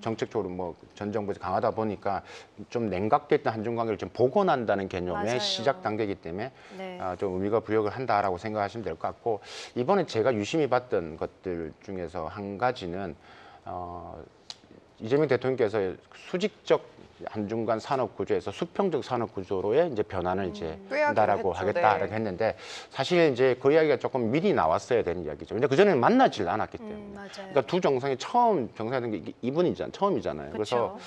정책적으로 뭐 전 정부에서 강하다 보니까 좀 냉각됐던 한중 관계를 좀 복원한다는 개념의 맞아요. 시작 단계이기 때문에 네. 좀 의미가 부여를 한다라고 생각하시면 될 것 같고 이번에 제가 유심히 봤던 것들 중에서 한 가지는 이재명 대통령께서 수직적 한중 간 산업 구조에서 수평적 산업 구조로의 이제 변환을 이제 한다라고 했죠. 하겠다라고 네. 했는데 사실 이제 그 이야기가 조금 미리 나왔어야 되는 이야기죠. 근데 그 전에는 만나질 않았기 때문에. 맞아요. 그러니까 두 정상이 처음 정상회담 게 이번이잖아요. 처음이잖아요. 그래서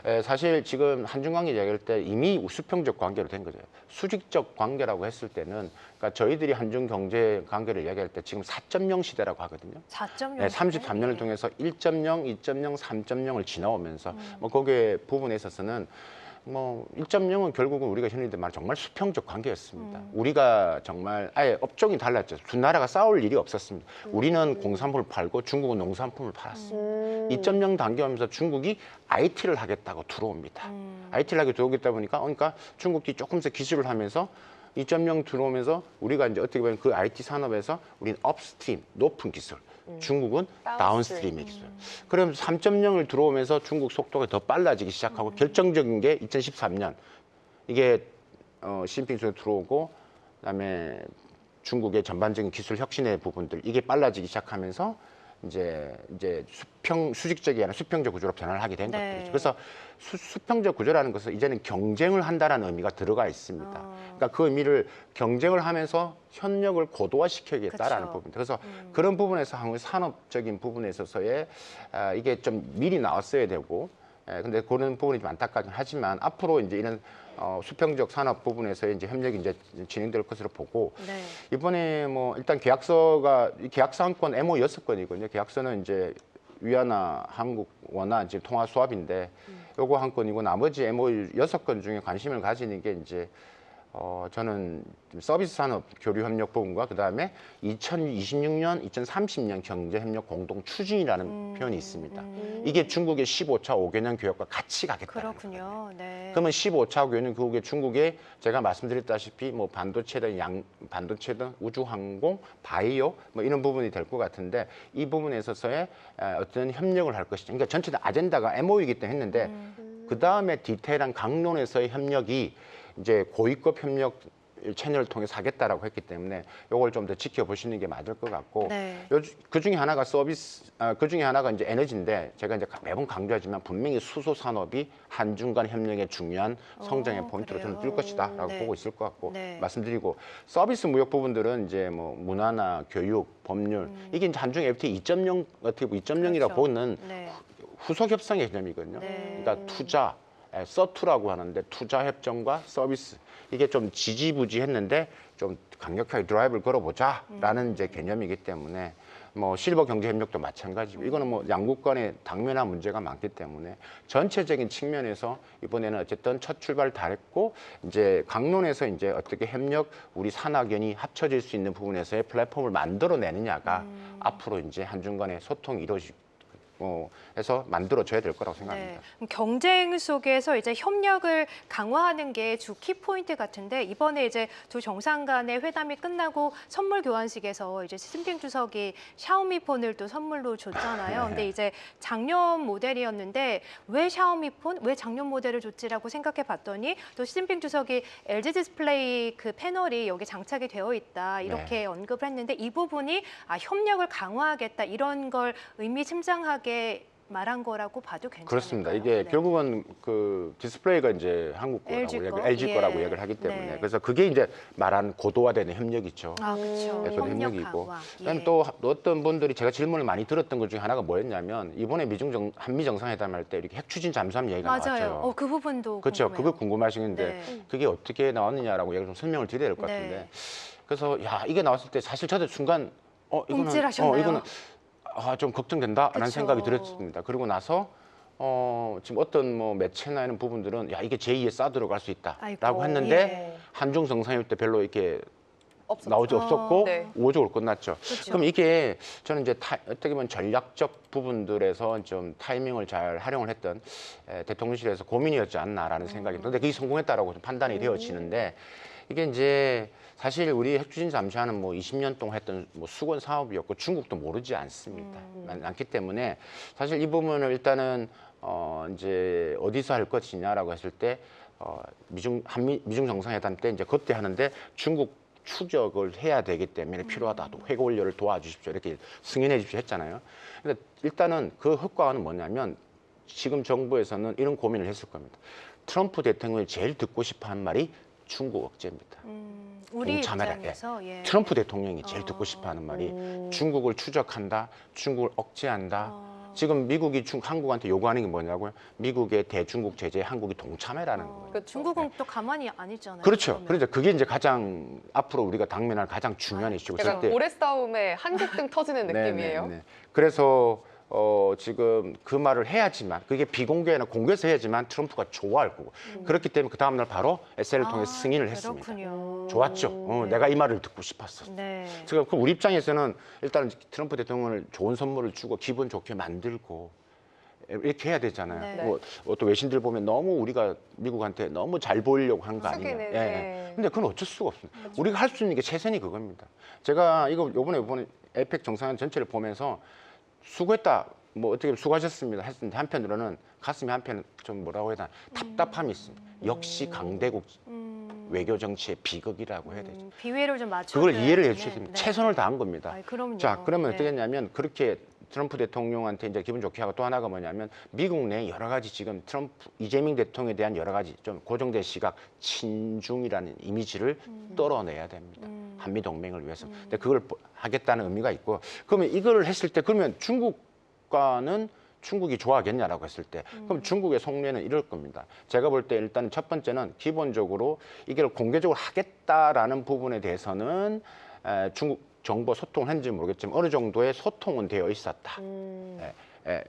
그렇죠. 사실 지금 한중 관계 이야기할 때 이미 수평적 관계로 된 거죠. 수직적 관계라고 했을 때는 그러니까 저희들이 한중 경제 관계를 이야기할 때 지금 4.0 시대라고 하거든요. 4.0. 네, 33년을 통해서 1.0, 2.0, 3.0을 지나오면서 뭐 거기에 부분에 있어서는 뭐 1.0은 결국은 우리가 현인들 말 정말 수평적 관계였습니다. 우리가 정말 아예 업종이 달랐죠. 두 나라가 싸울 일이 없었습니다. 우리는 공산품을 팔고 중국은 농산품을 팔았어요. 2.0 단계 오면서 중국이 IT를 하겠다고 들어옵니다. IT를 하게 들어오겠다 보니까 그러니까 중국이 조금씩 기술을 하면서 2.0 들어오면서 우리가 이제 어떻게 보면 그 IT 산업에서 우리는 업스트림, 높은 기술, 중국은 다운스트림의 기술. 그럼 3.0을 들어오면서 중국 속도가 더 빨라지기 시작하고 결정적인 게 2013년 이게 시진핑 주석이 들어오고 그다음에 중국의 전반적인 기술 혁신의 부분들 이게 빨라지기 시작하면서 이제 수직적이 아니라 수평적 구조로 변화를 하게 된 네. 것들이죠. 그래서 수평적 구조라는 것은 이제는 경쟁을 한다라는 의미가 들어가 있습니다. 그러니까 그 의미를 경쟁을 하면서 협력을 고도화시켜야겠다라는 그쵸. 부분입니다. 그래서 그런 부분에서 한국 산업적인 부분에 있어서의 이게 좀 미리 나왔어야 되고 근데 그런 부분이 좀 안타깝긴 하지만 앞으로 이제 이런 수평적 산업 부분에서의 이제 협력이 이제 진행될 것으로 보고 네. 이번에 뭐 일단 계약서 한 건 MOU 6건이거든요. 계약서는 이제 위안화, 한국 원화 이제 통화 수합인데 요거 한 건이고 나머지 MOU 6건 중에 관심을 가지는 게 이제 저는 서비스 산업 교류 협력 부분과 그다음에 2026년, 2030년 경제 협력 공동 추진이라는 표현이 있습니다. 이게 중국의 15차 5개년 계획과 같이 가겠다는 거예요. 그렇군요. 네. 그러면 15차 5개년 그게 중국의 제가 말씀드렸다시피 뭐 반도체든 우주항공, 바이오 뭐 이런 부분이 될 것 같은데 이 부분에 있어서의 어떤 협력을 할 것이죠. 그러니까 전체 아젠다가 MOU이기 때문에 했는데 그 다음에 디테일한 강론에서의 협력이 이제 고위급 협력 채널을 통해서 하겠다라고 했기 때문에 이걸 좀 더 지켜보시는 게 맞을 것 같고 네. 그 중에 하나가 그 중에 하나가 이제 에너지인데 제가 이제 매번 강조하지만 분명히 수소 산업이 한중 간 협력의 중요한 성장의 포인트로 저는 뛸 것이다라고 네. 보고 있을 것 같고 네. 말씀드리고 서비스 무역 부분들은 이제 뭐 문화나 교육, 법률 이게 이제 한중 FTA 2.0 어떻게 보면 2.0이라고 그렇죠. 보는 네. 후속 협상의 개념이거든요. 네. 그러니까 투자 서투라고 하는데 투자 협정과 서비스 이게 좀 지지부지했는데 좀 강력하게 드라이브를 걸어보자라는 이제 개념이기 때문에 뭐 실버 경제 협력도 마찬가지고 이거는 뭐 양국 간의 당면한 문제가 많기 때문에 전체적인 측면에서 이번에는 어쨌든 첫 출발을 다 했고 이제 강론에서 이제 어떻게 협력 우리 산학연이 합쳐질 수 있는 부분에서의 플랫폼을 만들어내느냐가 앞으로 이제 한중 간의 소통이 이루어지고 해서 만들어져야 될 거라고 생각합니다. 네. 그럼 경쟁 속에서 이제 협력을 강화하는 게 주 키포인트 같은데 이번에 이제 두 정상 간의 회담이 끝나고 선물 교환식에서 이제 시진핑 주석이 샤오미 폰을 또 선물로 줬잖아요. 근데 이제 작년 모델이었는데 왜 샤오미 폰, 왜 작년 모델을 줬지라고 생각해 봤더니 또 시진핑 주석이 LG 디스플레이 그 패널이 여기 장착이 되어 있다 이렇게 언급을 했는데 이 부분이 협력을 강화하겠다 이런 걸 의미심장하게 말한 거라고 봐도 괜찮을까요? 그렇습니다. 이게 결국은 그 디스플레이가 이제 한국 거라고 LG 거라고 얘기를 하기 때문에 네. 그래서 그게 이제 말하는 고도화되는 협력이죠. 아, 그렇죠. 그런 협력이고 강화. 그다음에 또 어떤 분들이 제가 질문을 많이 들었던 것 중에 하나가 뭐였냐면 이번에 한미 정상회담 할 때 이렇게 핵 추진 잠수함 얘기가 맞아요. 나왔죠. 그 부분도 그렇죠. 궁금해요. 그거 궁금하시는데 네. 그게 어떻게 나왔느냐라고 얘기를 좀 설명을 드려야 될 것 같은데 네. 그래서 야 이게 나왔을 때 사실 저도 순간 움찔하셨나요? 이거는 좀 걱정된다라는 그쵸. 생각이 들었습니다. 그리고 나서 지금 어떤 뭐 매체나 이런 부분들은 야 이게 제2의 사드로 갈 수 있다라고 아이고, 했는데 예. 한중 정상회담 때 별로 이렇게 없었죠. 나오지 없었고 네. 우호적으로 끝났죠. 그렇죠. 그럼 이게 저는 이제 어떻게 보면 전략적 부분들에서 좀 타이밍을 잘 활용을 했던 대통령실에서 고민이었지 않나라는 생각이 드는데 그게 성공했다라고 좀 판단이 되어지는데 이게 이제 사실 우리 핵추진 잠수함은 뭐 20년 동안 했던 뭐 수건 사업이었고 중국도 모르지 않습니다. 않기 때문에 사실 이 부분을 일단은 이제 어디서 할 것이냐라고 했을 때 미중 정상회담 때 이제 그때 하는데 중국 추적을 해야 되기 때문에 필요하다. 회고 원료를 도와주십시오. 이렇게 승인해 주십시오 했잖아요. 근데 일단은 그 효과는 뭐냐면 지금 정부에서는 이런 고민을 했을 겁니다. 트럼프 대통령이 제일 듣고 싶어 한 말이 중국 억제입니다. 우리 동참해라. 입장에서 예. 트럼프 대통령이 제일 듣고 싶어 하는 말이 중국을 추적한다, 중국을 억제한다. 지금 미국이 한국한테 요구하는 게 뭐냐고요? 미국의 대중국 제재에 한국이 동참해라는 거예요. 그렇죠. 중국은 또 가만히 안 있잖아요. 그렇죠. 그러면. 그러니까 그게 이제 가장 앞으로 우리가 당면할 가장 중요한 이슈고 약간 있을 때. 고래 싸움에 한국등 터지는 느낌이에요. 네. 그래서 지금 그 말을 해야지만 그게 비공개나 공개해서 해야지만 트럼프가 좋아할 거고 그렇기 때문에 그 다음날 바로 SL을 통해 승인을 했습니다. 그렇군요. 좋았죠. 내가 이 말을 듣고 싶었어. 네. 그럼 우리 입장에서는 일단 트럼프 대통령을 좋은 선물을 주고 기분 좋게 만들고 이렇게 해야 되잖아요. 네. 뭐 또 외신들 보면 너무 우리가 미국한테 너무 잘 보이려고 한 거 아니냐. 속이는, 예. 네. 근데 그건 어쩔 수가 없습니다. 우리가 할 수 있는 게 최선이 그겁니다. 제가 이번에 에펙 정상회담 전체를 보면서 수고했다. 뭐 어떻게 수고하셨습니다. 했는데 한편으로는 가슴이 한편 좀 뭐라고 해야 되나 답답함이 있습니다. 역시 강대국 외교 정치의 비극이라고 해야 되죠. 비회를 좀 맞춰. 그걸 이해를 해주셔야 됩니다. 네. 최선을 다한 겁니다. 아이, 그럼요. 자, 그러면 네. 어떻게 했냐면 그렇게 트럼프 대통령한테 이제 기분 좋게 하고 또 하나가 뭐냐면 미국 내 여러 가지 지금 이재명 대통령에 대한 여러 가지 좀 고정된 시각 친중이라는 이미지를 떨어내야 됩니다. 한미 동맹을 위해서. 근데 그걸 하겠다는 의미가 있고 그러면 이걸 했을 때 그러면 중국과는 중국이 좋아하겠냐라고 했을 때 그럼 중국의 속내는 이럴 겁니다. 제가 볼 때 일단 첫 번째는 기본적으로 이걸 공개적으로 하겠다라는 부분에 대해서는 중국 정보 소통을 했는지 모르겠지만 어느 정도의 소통은 되어 있었다.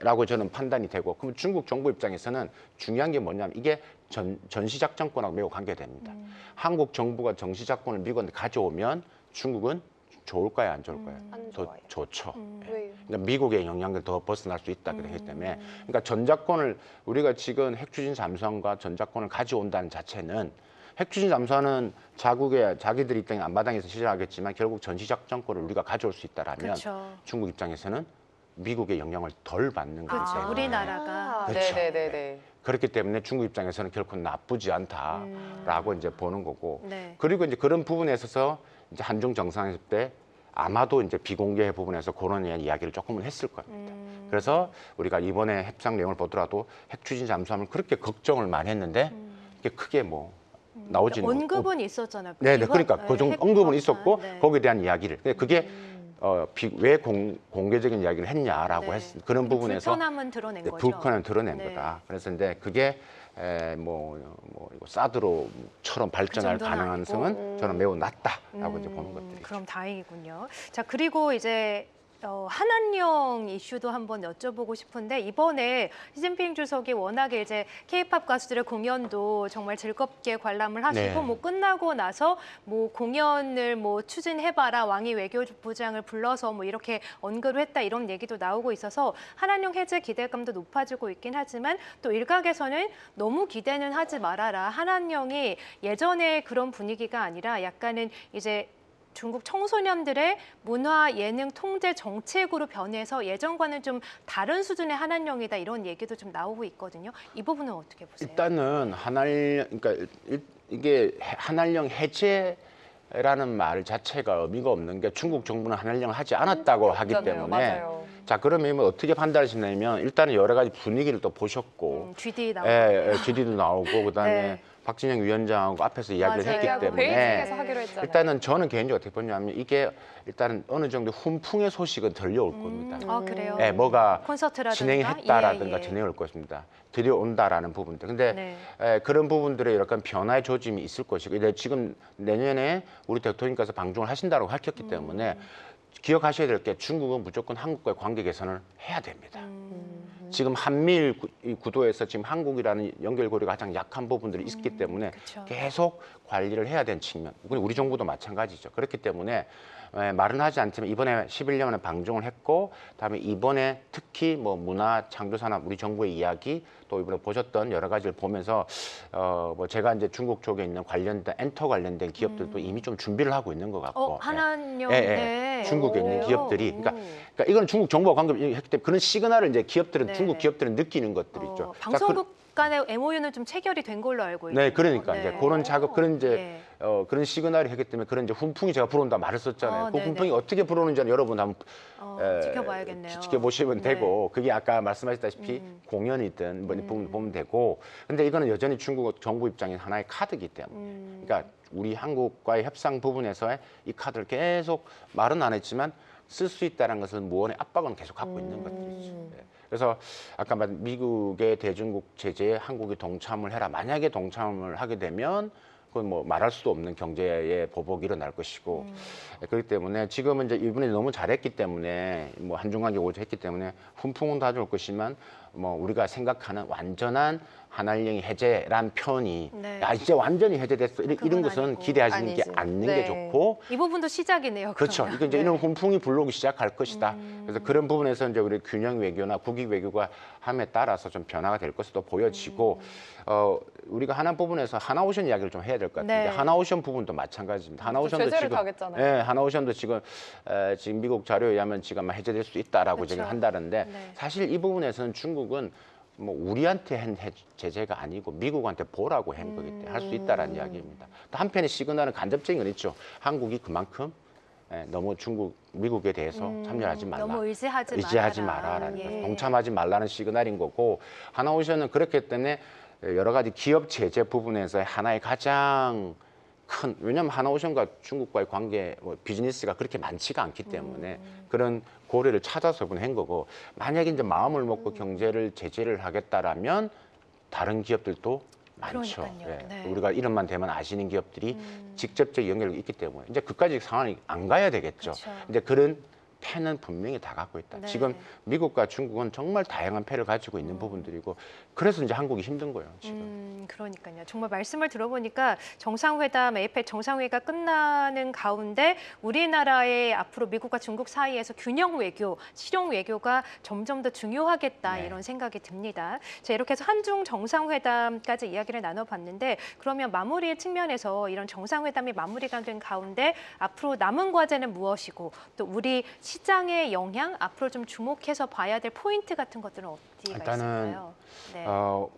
라고 저는 판단이 되고 그럼 중국 정부 입장에서는 중요한 게 뭐냐면 이게 전시작전권하고 매우 관계됩니다. 한국 정부가 전시작권을 미국한테 가져오면 중국은 좋을까요, 안 좋을까요? 안 더 좋아요. 좋죠. 왜요? 그러니까 미국의 영향을 더 벗어날 수 있다 그렇기 때문에 그러니까 전작권을 우리가 지금 핵추진 잠수함과 전작권을 가져온다는 자체는 핵추진 잠수함은 자기들 입장에 앞마당에서 시전하겠지만 결국 전시작전권을 우리가 가져올 수 있다라면 그렇죠. 중국 입장에서는 미국의 영향을 덜 받는 거기 그렇죠. 때문에 우리나라가. 그렇죠. 네네네네. 그렇기 때문에 중국 입장에서는 결코 나쁘지 않다라고 이제 보는 거고 네. 그리고 이제 그런 부분에 있어서 이제 한중 정상회담 때 아마도 이제 비공개 부분에서 그런 이야기를 조금은 했을 겁니다. 그래서 우리가 이번에 협상 내용을 보더라도 핵추진 잠수함을 그렇게 걱정을 많이 했는데 이게 크게 뭐 나오지는 언급은 있었잖아요. 네, 이번- 그러니까 그 정도 핵 언급은 방산. 있었고 네. 거기에 대한 이야기를. 근데 그게 왜 공개적인 이야기를 했냐라고 네. 그런 부분에서 불편함은 드러낸 네, 거죠. 불편함을 드러낸 네. 거다. 그래서 이제 그게 이거 사드로처럼 발전할 그 정도는 가능성은 아니고. 저는 매우 낮다라고 이제 보는 것들이죠. 그럼 다행이군요. 자, 그리고 이제 한한령 이슈도 한번 여쭤보고 싶은데 이번에 시진핑 주석이 워낙에 이제 K-팝 가수들의 공연도 정말 즐겁게 관람을 하시고 네. 뭐 끝나고 나서 뭐 공연을 뭐 추진해봐라 왕이 외교부장을 불러서 뭐 이렇게 언급을 했다 이런 얘기도 나오고 있어서 한한령 해제 기대감도 높아지고 있긴 하지만 또 일각에서는 너무 기대는 하지 말아라. 한한령이 예전에 그런 분위기가 아니라 약간은 이제 중국 청소년들의 문화 예능 통제 정책으로 변해서 예전과는 좀 다른 수준의 한한령이다 이런 얘기도 좀 나오고 있거든요. 이 부분은 어떻게 보세요? 일단은 그러니까 이게 한한령 해제라는 말 자체가 의미가 없는 게 중국 정부는 한한령을 하지 않았다고 하기 없잖아요. 때문에 맞아요. 자 그러면 어떻게 판단하시냐면 일단은 여러 가지 분위기를 또 보셨고 GD 나오고 GD도 나오고 그다음에 네. 박진영 위원장하고 앞에서 이야기를 맞아요. 했기 얘기하고 때문에 베이징에서 하기로 했잖아요. 일단은 저는 개인적으로 어떻게 보냐면 이게 일단은 어느 정도 훈풍의 소식은 들려올 겁니다. 아 그래요? 예, 뭐가 콘서트라든가 진행했다라든가 예, 예. 진행할 것입니다. 들여온다라는 부분들. 근데 네. 그런 부분들에 약간 변화의 조짐이 있을 것이고, 근데 지금 내년에 우리 대통령께서 방중을 하신다고 밝혔기 때문에 기억하셔야 될 게 중국은 무조건 한국과의 관계 개선을 해야 됩니다. 지금 한미일 구도에서 지금 한국이라는 연결고리가 가장 약한 부분들이 있기 때문에 그쵸. 계속 관리를 해야 되는 측면. 우리 정부도 마찬가지죠. 그렇기 때문에 말은 하지 않지만 이번에 11년 만에 방중을 했고, 다음에 이번에 특히 뭐 문화 창조산업 우리 정부의 이야기 또 이번에 보셨던 여러 가지를 보면서 뭐 제가 이제 중국 쪽에 있는 관련된 엔터 관련된 기업들도 이미 좀 준비를 하고 있는 것 같고. 한한령 예, 예. 네. 중국에 있는 오. 기업들이 그러니까 이거는 중국 정부와 관계했기 때문에 그런 시그널을 이제 기업들은 네. 중국 기업들은 느끼는 것들이 있죠. 자, 방송국 간의 MOU는 좀 체결이 된 걸로 알고 있는데. 네, 그러니까 이제 그런 작업, 그런 이제 예. 그런 시그널이 했기 때문에 그런 이제 훈풍이 제가 불어온다 말을 썼잖아요. 그 네네. 훈풍이 어떻게 불어오는지는 여러분 한번 지켜봐야겠네요. 지켜보시면 네. 되고, 그게 아까 말씀하셨다시피 공연이든 뭐 부분 보면 되고, 근데 이거는 여전히 중국 정부 입장인 하나의 카드이기 때문에, 그러니까 우리 한국과의 협상 부분에서의 이 카드를 계속 말은 안 했지만 쓸 수 있다는 것은 무언의 압박은 계속 갖고 있는 것들이죠. 네. 그래서 아까 말한 미국의 대중국 제재에 한국이 동참을 해라. 만약에 동참을 하게 되면 그건 뭐 말할 수도 없는 경제의 보복이 일어날 것이고, 그렇기 때문에 지금은 이제 이분이 너무 잘했기 때문에 뭐 한중관계 오조했기 때문에 훈풍은 다 줄 것이지만 뭐 우리가 생각하는 완전한 한한령이 해제란 표현이 네. 야 이제 완전히 해제됐어 이런 그건 것은 아니고. 기대하시는 게 아니지. 않는 네. 게 좋고. 이 부분도 시작이네요. 그렇죠. 그러면. 이게 이제 네. 이런 훈풍이 불러오기 시작할 것이다. 그래서 그런 부분에서 이제 우리 균형 외교나 국익 외교가 함에 따라서 좀 변화가 될 것으로 보여지고, 우리가 하나 부분에서 하나오션 이야기를 좀 해야 될 것 같은데, 네. 하나오션 부분도 마찬가지입니다. 하나오션도 제재를 지금 당했잖아요. 하나오션도 지금 미국 자료에 의하면 지금 해제될 수 있다라고 그렇죠. 지금 한다는데, 네. 사실 이 부분에서는 중국은 뭐 우리한테 한 제재가 아니고 미국한테 보라고 한 거기 때문에 할 수 있다라는 이야기입니다. 또 한편의 시그널은 간접적인 건 있죠. 한국이 그만큼 너무 미국에 대해서 참여하지 말라. 너무 의지하지 마라라는 예. 거죠. 동참하지 말라는 시그널인 거고, 하나오션은 그렇기 때문에 여러 가지 기업 제재 부분에서 하나의 가장 큰, 왜냐하면 하나오션과 중국과의 관계 비즈니스가 그렇게 많지가 않기 때문에 그런 고려를 찾아서 한 거고, 만약에 이제 마음을 먹고 경제를 제재를 하겠다라면 다른 기업들도 많죠. 그러니까요. 예. 네. 우리가 이름만 대면 아시는 기업들이 직접적 연결이 있기 때문에 이제 그까지 상황이 안 가야 되겠죠. 그렇죠. 이제 그런 패는 분명히 다 갖고 있다. 네. 지금 미국과 중국은 정말 다양한 패를 가지고 있는 부분들이고, 그래서 이제 한국이 힘든 거예요. 지금. 그러니까요. 정말 말씀을 들어보니까 정상회담, 에이펙 정상회의가 끝나는 가운데 우리나라의 앞으로 미국과 중국 사이에서 균형 외교, 실용 외교가 점점 더 중요하겠다 네. 이런 생각이 듭니다. 자, 이렇게 해서 한중 정상회담까지 이야기를 나눠봤는데, 그러면 마무리 측면에서 이런 정상회담이 마무리가 된 가운데 앞으로 남은 과제는 무엇이고, 또 우리 시장의 영향, 앞으로 좀 주목해서 봐야 될 포인트 같은 것들은 어디가 일단은 있을까요? 네.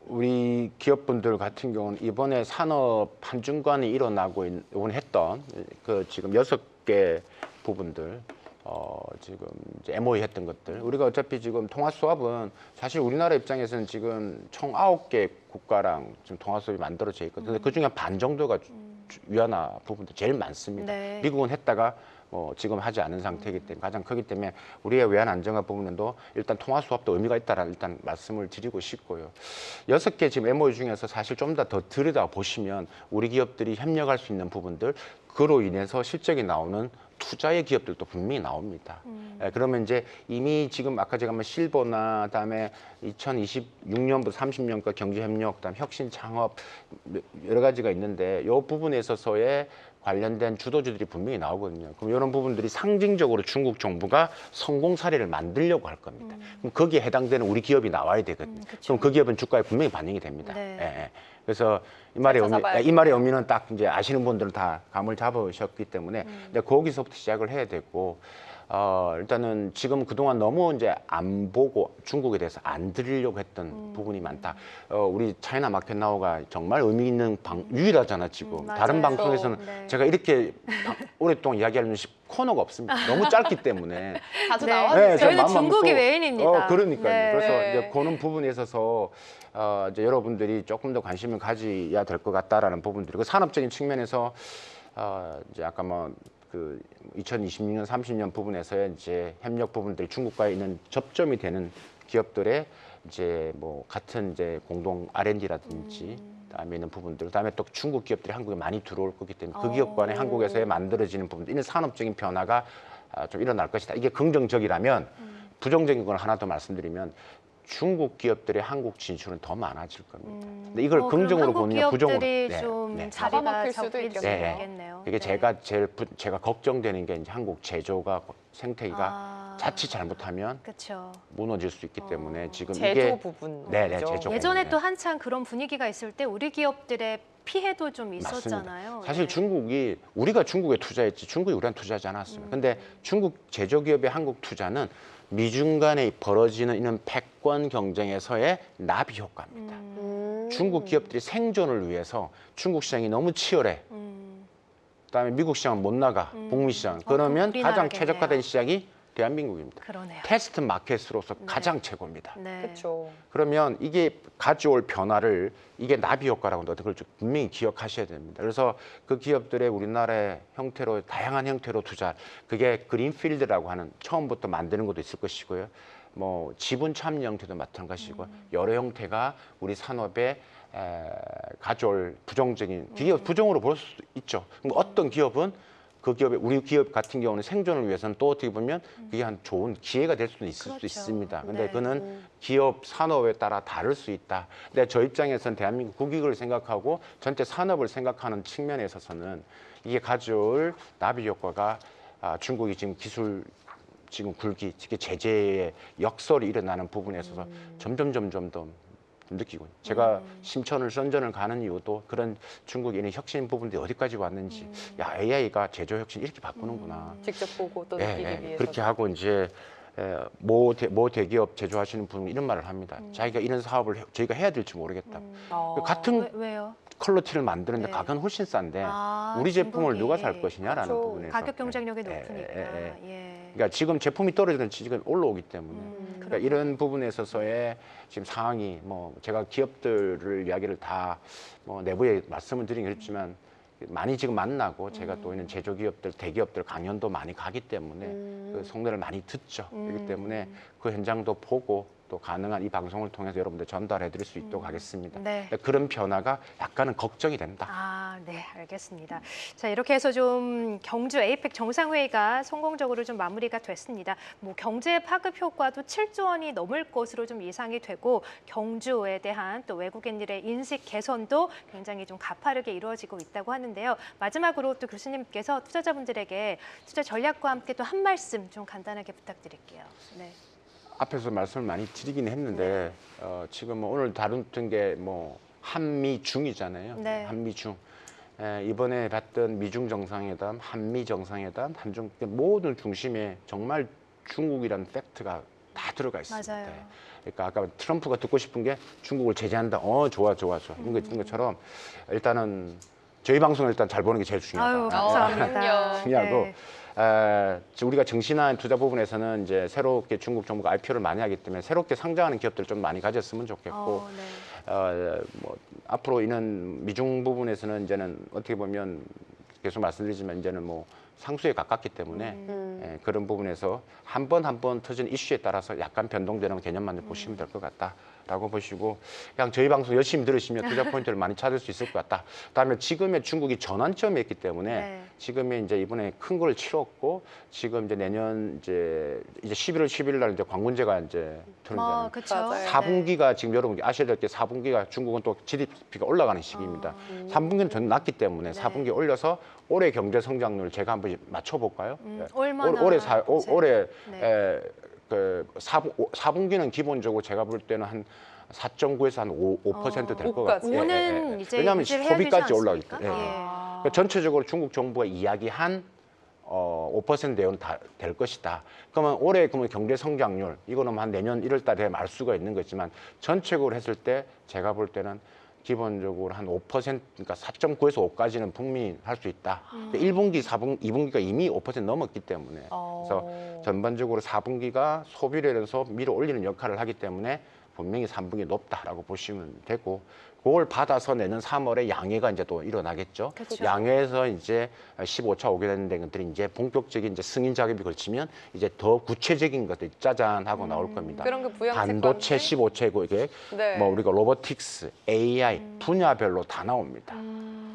우리 기업분들 같은 경우는 이번에 산업 한중관이 일어나고 이번에 했던 그 지금 6개 부분들 지금 이제 MOU 했던 것들, 우리가 어차피 지금 통화 수합은 사실 우리나라 입장에서는 지금 총 9개 국가랑 지금 통화 수합이 만들어져 있거든요. 그 중에 반 정도가 위안화 부분도 제일 많습니다. 네. 미국은 했다가 지금 하지 않은 상태이기 때문에 가장 크기 때문에 우리의 외환 안정화 부분도 일단 통화 수합도 의미가 있다라는 일단 말씀을 드리고 싶고요. 6개 지금 MOU 중에서 사실 좀 더 들여다 보시면 우리 기업들이 협력할 수 있는 부분들 그로 인해서 실적이 나오는 투자의 기업들도 분명히 나옵니다. 그러면 이제 이미 지금 아까 제가 실버나 그다음에 2026년부터 30년까 경제협력, 그다음 혁신 창업 여러 가지가 있는데 이 부분에 있어서의 관련된 주도주들이 분명히 나오거든요. 그럼 이런 부분들이 상징적으로 중국 정부가 성공 사례를 만들려고 할 겁니다. 그럼 거기에 해당되는 우리 기업이 나와야 되거든요. 그럼 그 기업은 주가에 분명히 반영이 됩니다. 네. 예, 예. 그래서 이 말의 의미는 딱 이제 아시는 분들은 다 감을 잡으셨기 때문에 근데 거기서부터 시작을 해야 되고 일단은 지금 그동안 너무 이제 안 보고 중국에 대해서 안 들으려고 했던 부분이 많다. 우리 차이나 마켓 나우가 정말 의미 있는 유일하잖아 지금. 다른 맞아요. 방송에서는 네. 제가 이렇게 오랫동안 이야기하는 코너가 없습니다. 너무 짧기 때문에. 자주 네. 나와주세요. 네, 저희는 마음만 중국이 먹고, 메인입니다. 그러니까요. 네. 그래서 이제 그런 부분에 있어서 이제 여러분들이 조금 더 관심을 가져야 될 것 같다라는 부분들이 그 산업적인 측면에서 이제 아까 그 2026년, 30년 부분에서의 이제 협력 부분들이 중국과 있는 접점이 되는 기업들의 이제 같은 이제 공동 R&D라든지 그다음에 있는 부분들, 그다음에 또 중국 기업들이 한국에 많이 들어올 거기 때문에 그 기업 간에 한국에서의 만들어지는 부분들, 이런 산업적인 변화가 좀 일어날 것이다. 이게 긍정적이라면 부정적인 걸 하나 더 말씀드리면 중국 기업들의 한국 진출은 더 많아질 겁니다. 근데 이걸 긍정으로 보느냐 부정으로. 기업들이 좀 자리가 잡아먹힐 수도 잡힐 수도 있겠네요. 있겠네요. 이게 네. 제가 걱정되는 게 이제 한국 제조가 생태계가 자칫 잘못하면 그렇죠. 무너질 수 있기 때문에 지금 제조 이게 부분. 네, 제조. 예전에 네. 또 한창 그런 분위기가 있을 때 우리 기업들의 피해도 좀 있었잖아요. 사실 네. 중국이 우리가 중국에 투자했지 중국이 우리한테 투자하지 않았어요. 근데 중국 제조기업의 한국 투자는 미중 간에 벌어지는 이런 패권 경쟁에서의 나비 효과입니다. 중국 기업들이 생존을 위해서 중국 시장이 너무 치열해. 그다음에 미국 시장은 못 나가. 북미 시장. 그러면 그럼 가장 우리나라겠네요. 최적화된 시장이 대한민국입니다. 그러네요. 테스트 마켓으로서 가장 최고입니다. 네. 그렇죠. 그러면 이게 가져올 변화를 이게 나비 효과라고 하는데 그걸 좀 분명히 기억하셔야 됩니다. 그래서 그 기업들의 우리나라의 형태로 다양한 형태로 투자, 그게 그린필드라고 하는 처음부터 만드는 것도 있을 것이고요. 지분 참여 형태도 마찬가지고 여러 형태가 우리 산업에 가져올 부정적인 기업 부정으로 볼 수도 있죠. 그럼 어떤 기업은 그 기업의 우리 기업 같은 경우는 생존을 위해서는 또 어떻게 보면 그게 한 좋은 기회가 될 수도 있을 그렇죠. 수도 있습니다. 근데 네. 그거는 기업 산업에 따라 다를 수 있다. 근데 저 입장에서는 대한민국 국익을 생각하고 전체 산업을 생각하는 측면에 있어서는 이게 가져올 나비 효과가 중국이 지금 기술 지금 굴기, 특히 제재의 역설이 일어나는 부분에 있어서 점점 더 느끼고 제가 심천을 선전을 가는 이유도 그런 중국에 있는 혁신 부분들이 어디까지 왔는지 야 AI가 제조 혁신 이렇게 바꾸는구나. 직접 보고 또 느끼기 위해서. 그렇게 하고 이제 모 대기업 제조하시는 분은 이런 말을 합니다. 자기가 이런 사업을 저희가 해야 될지 모르겠다. 같은 왜요? 퀄리티를 만드는데 네. 가격은 훨씬 싼데 우리 제품을 중국이. 누가 살 것이냐라는 그렇죠. 부분에서 가격 경쟁력이 예, 높으니까. 예. 그러니까 지금 제품이 떨어지는 지금 올라오기 때문에 그러니까 그렇군요. 이런 부분에 있어서의 지금 상황이 제가 기업들을 이야기를 다 내부에 말씀을 드리긴 했지만 많이 지금 만나고 제가 또 있는 제조기업들, 대기업들 강연도 많이 가기 때문에 그 속내를 많이 듣죠. 그렇기 때문에 그 현장도 보고 또 가능한 이 방송을 통해서 여러분들 전달해 드릴 수 있도록 하겠습니다. 네. 그런 변화가 약간은 걱정이 된다. 네, 알겠습니다. 자, 이렇게 해서 좀 경주 에이펙 정상회의가 성공적으로 좀 마무리가 됐습니다. 경제 파급 효과도 7조 원이 넘을 것으로 좀 예상이 되고 경주에 대한 또 외국인들의 인식 개선도 굉장히 좀 가파르게 이루어지고 있다고 하는데요. 마지막으로 또 교수님께서 투자자분들에게 투자 전략과 함께 또 한 말씀 좀 간단하게 부탁드릴게요. 네. 앞에서 말씀을 많이 드리긴 했는데 지금 오늘 다룬 게 한미중이잖아요. 네. 한미중. 이번에 봤던 미중 정상회담, 한미 정상회담, 한중 모든 중심에 정말 중국이라는 팩트가 다 들어가 있습니다. 맞아요. 그러니까 아까 트럼프가 듣고 싶은 게 중국을 제재한다. 좋아. 이런 것처럼 일단은 저희 방송을 일단 잘 보는 게 제일 중요하다. 아유, 감사합니다. 그럼요. 중요하고 네. 우리가 증신한 투자 부분에서는 이제 새롭게 중국 정부가 IPO를 많이 하기 때문에 새롭게 상장하는 기업들 좀 많이 가졌으면 좋겠고 네. 앞으로 이런 미중 부분에서는 이제는 어떻게 보면 계속 말씀드리지만 이제는 상수에 가깝기 때문에 그런 부분에서 한 번 한 번 터진 이슈에 따라서 약간 변동되는 개념만 보시면 될 것 같다라고 보시고 그냥 저희 방송 열심히 들으시면 투자 포인트를 많이 찾을 수 있을 것 같다. 그다음에 지금의 중국이 전환점에 있기 때문에 네. 지금의 이제 이번에 큰 걸 치렀고 지금 이제 내년 이제 11월 10일 날 이제 관군제가 이제 들어오잖아요. 그렇죠. 맞아요. 4분기가 지금 여러분 아셔야 될 게 4분기가 중국은 또 GDP가 올라가는 시기입니다. 3분기는 전 낮기 때문에 네. 4분기 올려서 올해 경제 성장률 제가 한번 맞춰볼까요? 얼마나 올해 이제- 올해 네. 그 4분기는 기본적으로 제가 볼 때는 한 4.9에서 한 5% 될 것 5까지. 같아요. 오는 이제 왜냐하면 유지를 해야 되지 소비까지 올라가기 않습니까? 때문에. 예. 그러니까 전체적으로 중국 정부가 이야기한 5% 내용은 다 될 것이다. 그러면 올해 그러면 경제 성장률 이거는 한 내년 1월 달에 알 수가 있는 거지만 전체적으로 했을 때 제가 볼 때는 기본적으로 한 5% 그러니까 4.9에서 5까지는 분명히 할 수 있다. 1분기, 4분기, 2분기가 이미 5% 넘었기 때문에 그래서 전반적으로 4분기가 소비를 밀어 올리는 역할을 하기 때문에 분명히 3분기 높다라고 보시면 되고 그걸 받아서 내년 3월에 양해가 이제 또 일어나겠죠. 그렇죠. 양해에서 이제 15차 오게 되는 것들이 이제 본격적인 이제 승인 작업이 걸치면 이제 더 구체적인 것들이 짜잔 하고 나올 겁니다. 그런 그 부양책 반도체 15채고 이게 네. 뭐 우리가 로보틱스, AI 분야별로 다 나옵니다.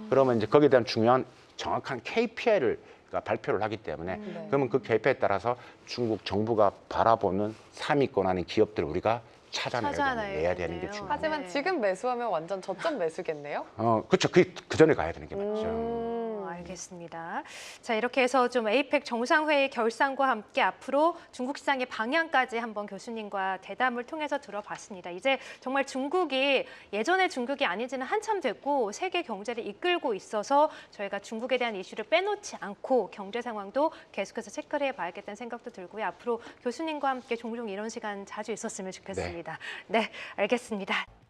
그러면 이제 거기에 대한 중요한 정확한 KPI를 발표를 하기 때문에 네. 그러면 그 KPI에 따라서 중국 정부가 바라보는 3위권 안에 기업들을 우리가 찾아내야 되는 게 되겠네요. 중요해요. 하지만 네. 지금 매수하면 완전 저점 매수겠네요. 그렇죠. 그 전에 가야 되는 게 맞죠. 알겠습니다. 자, 이렇게 해서 좀 에이펙 정상회의 결산과 함께 앞으로 중국 시장의 방향까지 한번 교수님과 대담을 통해서 들어봤습니다. 이제 정말 중국이 예전의 중국이 아니지는 한참 됐고 세계 경제를 이끌고 있어서 저희가 중국에 대한 이슈를 빼놓지 않고 경제 상황도 계속해서 체크를 해봐야겠다는 생각도 들고요. 앞으로 교수님과 함께 종종 이런 시간 자주 있었으면 좋겠습니다. 네, 알겠습니다.